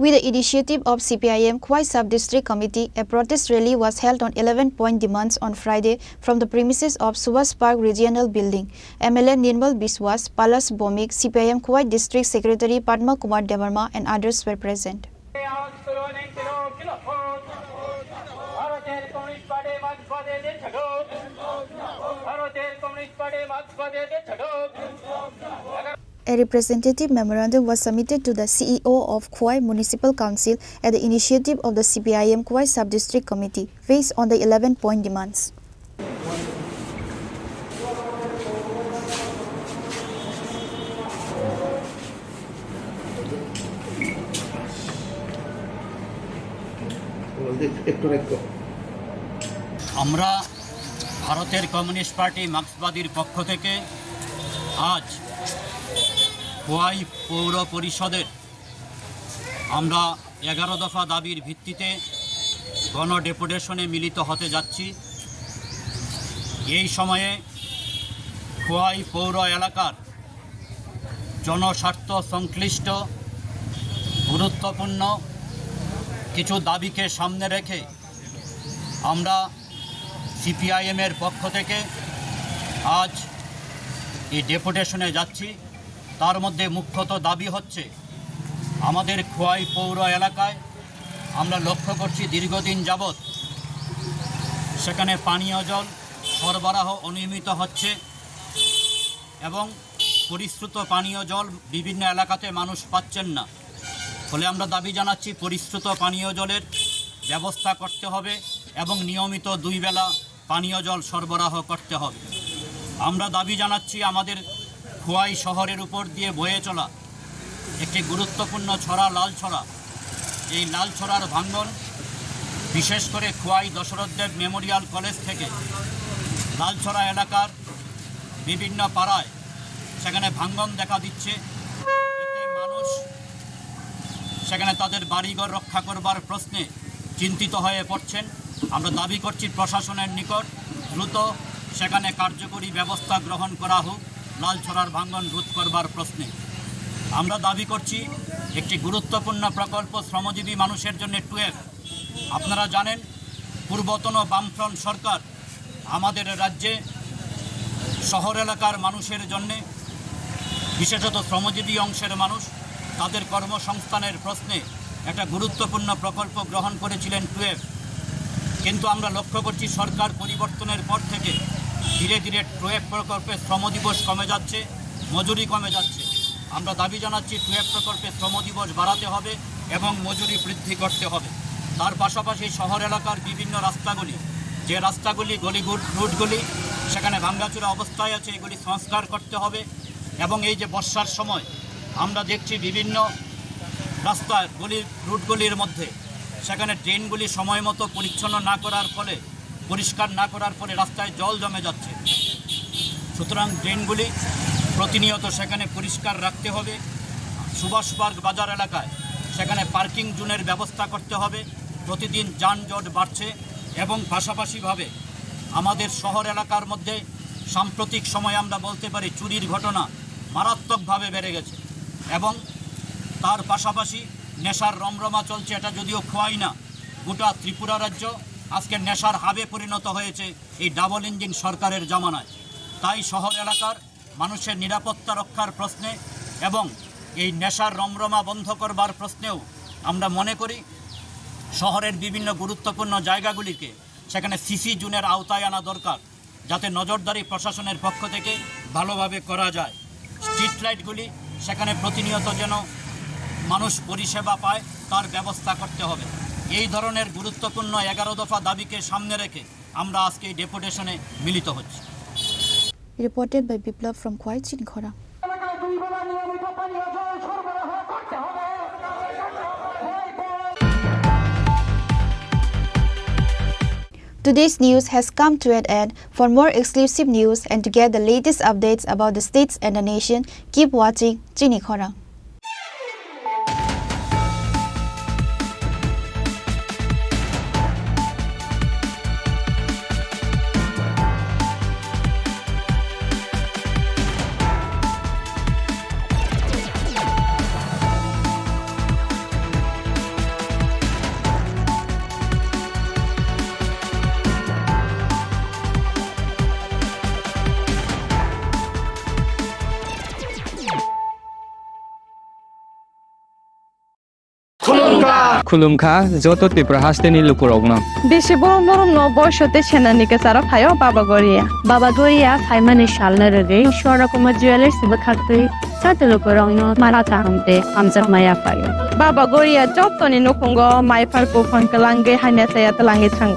With the initiative of CPIM Khwai Sub-District Committee, a protest rally was held on 11-point demands on Friday from the premises of Subhas Park Regional Building. MLA Nirmal Biswas, Palas Bomik, CPIM Khwai District Secretary Padma Kumar Devarma and others were present. A representative memorandum was submitted to the CEO of Khwai Municipal Council at the initiative of the CPIM Khwai Sub-District Committee, based on the 11-point demands. আমরা ভারতের communist party মার্ক্সবাদীর পক্ষ থেকে আজ খোয়াই পৌর পরিষদের আমরা 11 দফা দাবির ভিত্তিতে গণ ডেপুটেশনে মিলিত হতে যাচ্ছি। এই সময়ে খোয়াই পৌর এলাকার জনস্বার্থ সংশ্লিষ্ট গুরুত্বপূর্ণ কিছু দাবিকে সামনে রেখে আমরা সিপিআইএমের পক্ষ থেকে আজ এই ডেপুটেশনে যাচ্ছি। তার মধ্যে মুখ্যত দাবি হচ্ছে, আমাদের খোয়াই পৌর এলাকায় আমরা লক্ষ্য করছি দীর্ঘদিন যাবৎ সেখানে পানীয় জল সরবরাহ অনিয়মিত হচ্ছে এবং পরিশ্রুত পানীয় জল বিভিন্ন এলাকাতে মানুষ পাচ্ছেন না। ফলে আমরা দাবি জানাচ্ছি পরিশ্রুত পানীয় জলের ব্যবস্থা করতে হবে এবং নিয়মিত 2 বেলা পানীয় জল সরবরাহ করতে হবে। আমরা দাবি জানাচ্ছি আমাদের খোয়াই শহরের উপর দিয়ে বয়ে চলা একটি গুরুত্বপূর্ণ ছড়া লালছড়া, এই লালছড়ার ভাঙন বিশেষ করে খোয়াই দশরথ দেব মেমোরিয়াল কলেজ থেকে লালছড়া এলাকার বিভিন্ন পাড়ায় সেখানে ভাঙন দেখা দিচ্ছে। এতে মানুষ সেখানে তাদের বাড়িঘর রক্ষা করবার প্রশ্নে চিন্তিত হয়ে পড়ছেন। আমরা দাবি করছি প্রশাসনের নিকট দ্রুত সেখানে কার্যকরী ব্যবস্থা গ্রহণ করা হোক লালছড়ার ভাঙন রোধ করবার প্রশ্নে। আমরা দাবি করছি একটি গুরুত্বপূর্ণ প্রকল্প শ্রমজীবী মানুষের জন্য 12। আপনারা জানেন পূর্বতন বামফ্রন্ট সরকার আমাদের রাজ্যে শহর এলাকার মানুষের জন্যে, বিশেষত শ্রমজীবী অংশের মানুষ, তাদের কর্মসংস্থানের প্রশ্নে একটা গুরুত্বপূর্ণ প্রকল্প গ্রহণ করেছিলেন 12। কিন্তু আমরা লক্ষ্য করছি সরকার পরিবর্তনের পর থেকে ধীরে ধীরে 12 প্রকল্পে শ্রমদিবস কমে যাচ্ছে, মজুরি কমে যাচ্ছে। আমরা দাবি জানাচ্ছি 12 প্রকল্পে শ্রমদিবস বাড়াতে হবে এবং মজুরি বৃদ্ধি করতে হবে। তার পাশাপাশি শহর এলাকার বিভিন্ন রাস্তাগুলি, যে রাস্তাগুলি রুটগুলি সেখানে ভাঙ্গাচুরা অবস্থায় আছে, এগুলি সংস্কার করতে হবে। এবং এই যে বর্ষার সময় আমরা দেখছি বিভিন্ন রাস্তার রুটগুলির মধ্যে সেখানে ড্রেনগুলি সময় মতো পরিচ্ছন্ন না করার ফলে, পরিষ্কার না করার ফলে রাস্তায় জল জমে যাচ্ছে। সুতরাং ড্রেনগুলি প্রতিনিয়ত সেখানে পরিষ্কার রাখতে হবে। সুভাষ পার্ক বাজার এলাকায় সেখানে পার্কিং জোনের ব্যবস্থা করতে হবে। প্রতিদিন যানজট বাড়ছে এবং পাশাপাশিভাবে আমাদের শহর এলাকার মধ্যে সাম্প্রতিক সময়ে আমরা বলতে পারি চুরির ঘটনা মারাত্মকভাবে বেড়ে গেছে এবং তার পাশাপাশি নেশার রমরমা চলছে। এটা যদিও খোয়াই না, গোটা ত্রিপুরা রাজ্য আজকে নেশার হাবে পরিণত হয়েছে এই ডাবল ইঞ্জিন সরকারের জামানায়। তাই শহর এলাকার মানুষের নিরাপত্তা রক্ষার প্রশ্নে এবং এই নেশার রমরমা বন্ধ করবার প্রশ্নেও আমরা মনে করি শহরের বিভিন্ন গুরুত্বপূর্ণ জায়গাগুলিকে সেখানে সিসি জোনের আওতায় আনা দরকার, যাতে নজরদারি প্রশাসনের পক্ষ থেকে ভালোভাবে করা যায়। স্ট্রিট লাইটগুলি সেখানে প্রতিনিয়ত যেন মানুষ পরিষেবা পায় তার ব্যবস্থা করতে হবে। এই ধরনের গুরুত্বপূর্ণ 11 দফা দাবিকে সামনে রেখে আমরা আজকে এই ডেপুটেশনে মিলিত হচ্ছি। Reported by Biplav from Khwai, Chinikhora. Today's news has come to an end. For more exclusive news and to get the latest updates about the states and the nation, keep watching Chinikhora. खुलुमखा जत त्रिपुरा हास्टेनि लुकुरगना बेसे बरम बरम न बयसते सेनानिके सारा फायो बाबा गोरिया फाइमानि शालना रगे शरकमा jewellers बखाते साते लुकुरगनो माराता हमते हमजक माया फायो बाबा गोरिया जतनि नखंगो माइफारको फनकलांगे हाइनासाया तलांगे थांग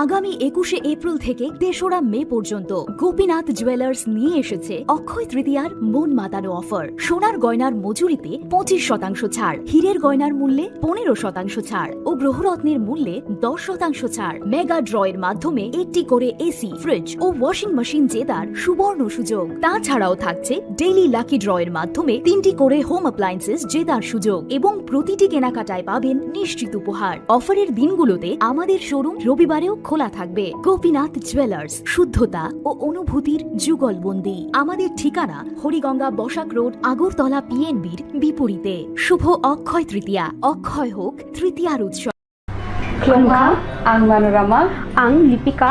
আগামী 21শে April থেকে 3রা মে পর্যন্ত গোপীনাথ জুয়েলার্স নিয়ে এসেছে অক্ষয় তৃতীয়ার মন মাতানো অফার। সোনার গয়নার মজুরিতে 25% ছাড়, হীরের গয়নার মূল্যে 15% ছাড় ও গ্রহরত্নের মূল্যে 10% ছাড়। মেগা ড্রয়ের মাধ্যমে একটি করে এসি, ফ্রিজ ও ওয়াশিং মেশিন জেতার সুবর্ণ সুযোগ। তাছাড়াও থাকছে ডেইলি লাকি ড্রয়ের মাধ্যমে 3টি করে হোম অ্যাপ্লায়েন্সেস জেতার সুযোগ এবং প্রতিটি কেনাকাটায় পাবেন নিশ্চিত উপহার। অফারের দিনগুলোতে আমাদের শোরুম রবিবারেও খোলা থাকবে। গোপীনাথ জুয়েলার্স, শুদ্ধতা ও অনুভূতির যুগলবন্দি। আমাদের ঠিকানা হরিগঙ্গা বসাক রোড, আগরতলা পিএনবির বিপরীতে। শুভ অক্ষয় তৃতীয়া, অক্ষয় হোক তৃতীয়ার উৎসব। खुलुमखा आं मनोरमा आं लिपिका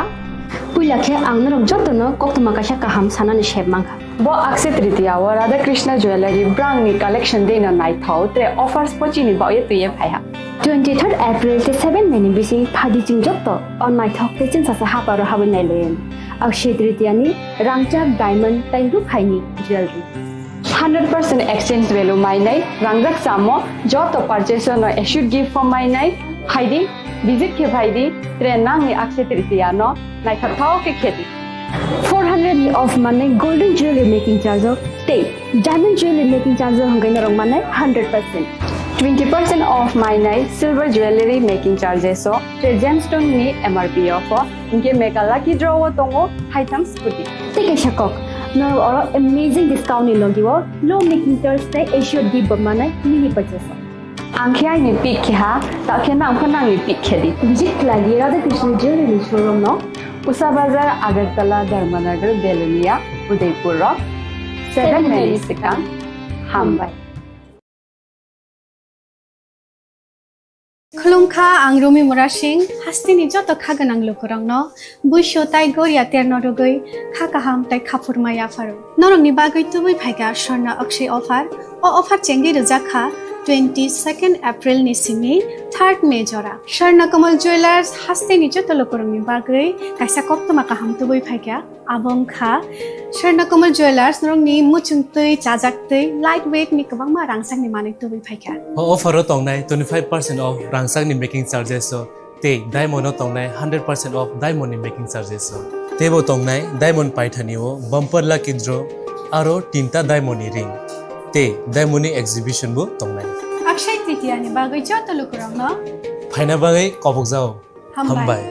पुइलाखे आं नरम जतनो कक्तमा Kasa काहाम सानानि शेबमांखा Bo Akshay Tritiya wa Radha Krishna Jewelry brand ni collection de na nai thau tre offers pochi ni ba ye tuye phaiha 23rd April te 7 meni bisi phadi jing jotto on my thok te chin sa haparo habu nai len Akshay Tritiya ni rangchak diamond tai ru phaini jewelry 100% exchange value mai nai rangjak samo joto purchase no should give for mai nai phaidi visit ke phaidi tre nang ni Akshay Tritiya no nai thau ke kheti 400 of money golden jewelry making charge of stay diamond jewelry making charge hangai narong manai 100% 20% off my night silver jewelry making charges so the gemstone ni MRP offer inke mega lucky draw tongo haitam scooty take a shakok no or amazing discount ni logiwo low making charge te issue give manai mini purchase angkhya ni pick kha ta khena angkhana ni pick khedi visit lagi Radha Krishna jewelry showroom no Usa Bazar, Agartala, Dharmanagar, Belunia, Udaipur Rock, 7 Merisika, Hambai. खुलुमखा आं रुमि मुरा सिंह हास्तिनि जत खागोनां लोकरंनो बुइसो ताइ गोरिया तेरनो रगै खाकाहाम ताइ खाफुरमाया pharaoh नरंनि बागै तुबै फाइगा स्वर्ण Akshay offer ओ offer चेंगि रजाखा 22nd April ni simi 3rd May jora Sharna Kamal Jewelers hasteni joto lokorongni bagoi kaisa koktoma kaham tuboi phaika abong kha Sharna Kamal Jewelers norongni muchungtui chajaktui lightweight ni kabangma rangsakni manik tuboi phaika offer o tongnai 25% off rangsakni making charges so te diamond o tongnai 100% off diamond ni making charges so tebo tongnai diamond paithani o bumper lucky draw aro tinta diamond ni ring te diamond ni exhibition bo tongnai Akshay Tritiya ni bagoi joto lokorongno phaina bagai kobok jao hambai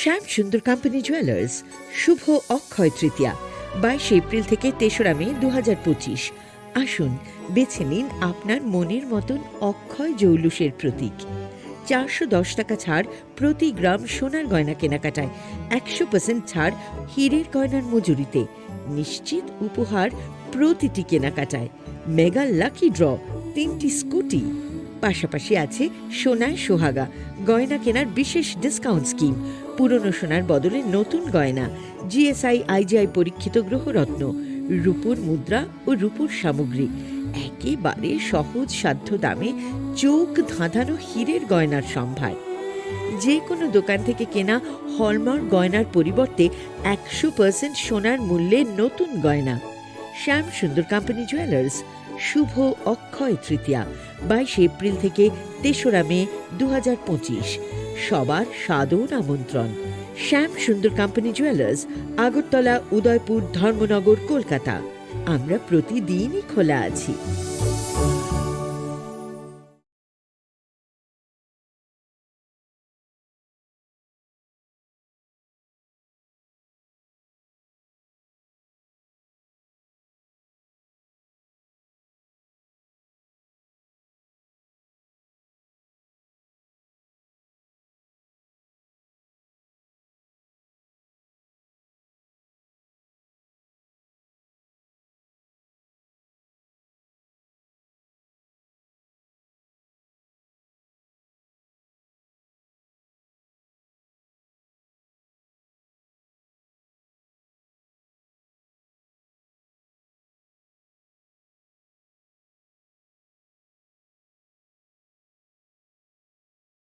শ্যাম সুন্দর company jewellers শুভ Akshaya Tritiya 22 April থেকে 3রা মে 2025 আসুন বেছে নিন আপনার মনের মতন অক্ষয় জৌলুসের প্রতীক 410 টাকা ছাড় প্রতি গ্রাম সোনার গয়না কেনাকাটায় 100% ছাড় হীরের গয়নার মজুরিতে নিশ্চিত উপহার প্রতিটি কেনাকাটায় মেগা লাকি ড্র 3টি স্কুটি পাশাপাশি আছে সোনায় সোহাগা গয়না কেনার বিশেষ ডিসকাউন্ট স্কিম পুরনো সোনার বদলে নতুন গয়না, জিএসআই আইজিআই পরীক্ষিত গ্রহরত্ন, রূপোর মুদ্রা ও রূপোর সামগ্রী, একেবারে সহজ সাধ্য দামে চোখ ধাঁধানো হীরের গয়নার সম্ভার। যে কোনো দোকান থেকে কেনা হলমার্ক গয়নার পরিবর্তে 100% সোনার মূল্যে নতুন গয়না। শ্যাম সুন্দর কোম্পানি জুয়েলার্স, শুভ অক্ষয় তৃতীয়া 22 এপ্রিল থেকে 3রা মে 2025। সবার সাদর আমন্ত্রণ। শ্যাম সুন্দর কোম্পানি জুয়েলার্স, আগরতলা, উদয়পুর, ধর্মনগর, কলকাতা। আমরা প্রতিদিনই খোলা আছি।